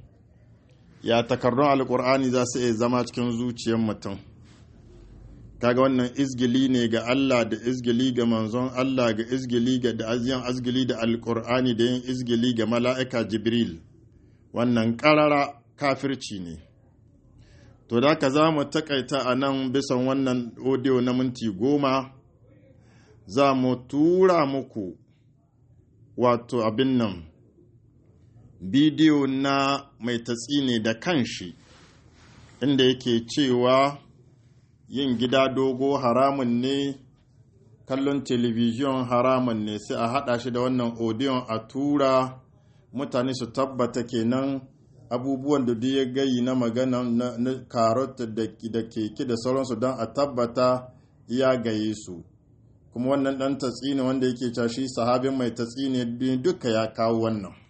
ya takardun alkur'ani za su iya zama cikin zuciyar mutum? Kaga wannan izgili ne ga Allah, da izgili ga manzon Allah, ga izgili ga da aziyan azgili da alkur'ani, da yin izgili ga mala'ika jibril. Wannan ƙarara kafirci ne. To da ka za mu takaita a nan bisan wannan audio na minti 10, za mu tura muku wato abin nan bidiyo na mai tatsine da kanshi, inda yake cewa yin gida dogo haramun ne, kallon television haramun ne, sai a haɗa shi da wannan audiyon a tura mutane su tabbata kenan abubuwan da duk ya gayi na magana na karot da keke da sauransu don a tabbata ya gaye su. Kuma wannan ɗan tatsine wanda yake cashi sahabin mai tatsine duka ya kawo wannan.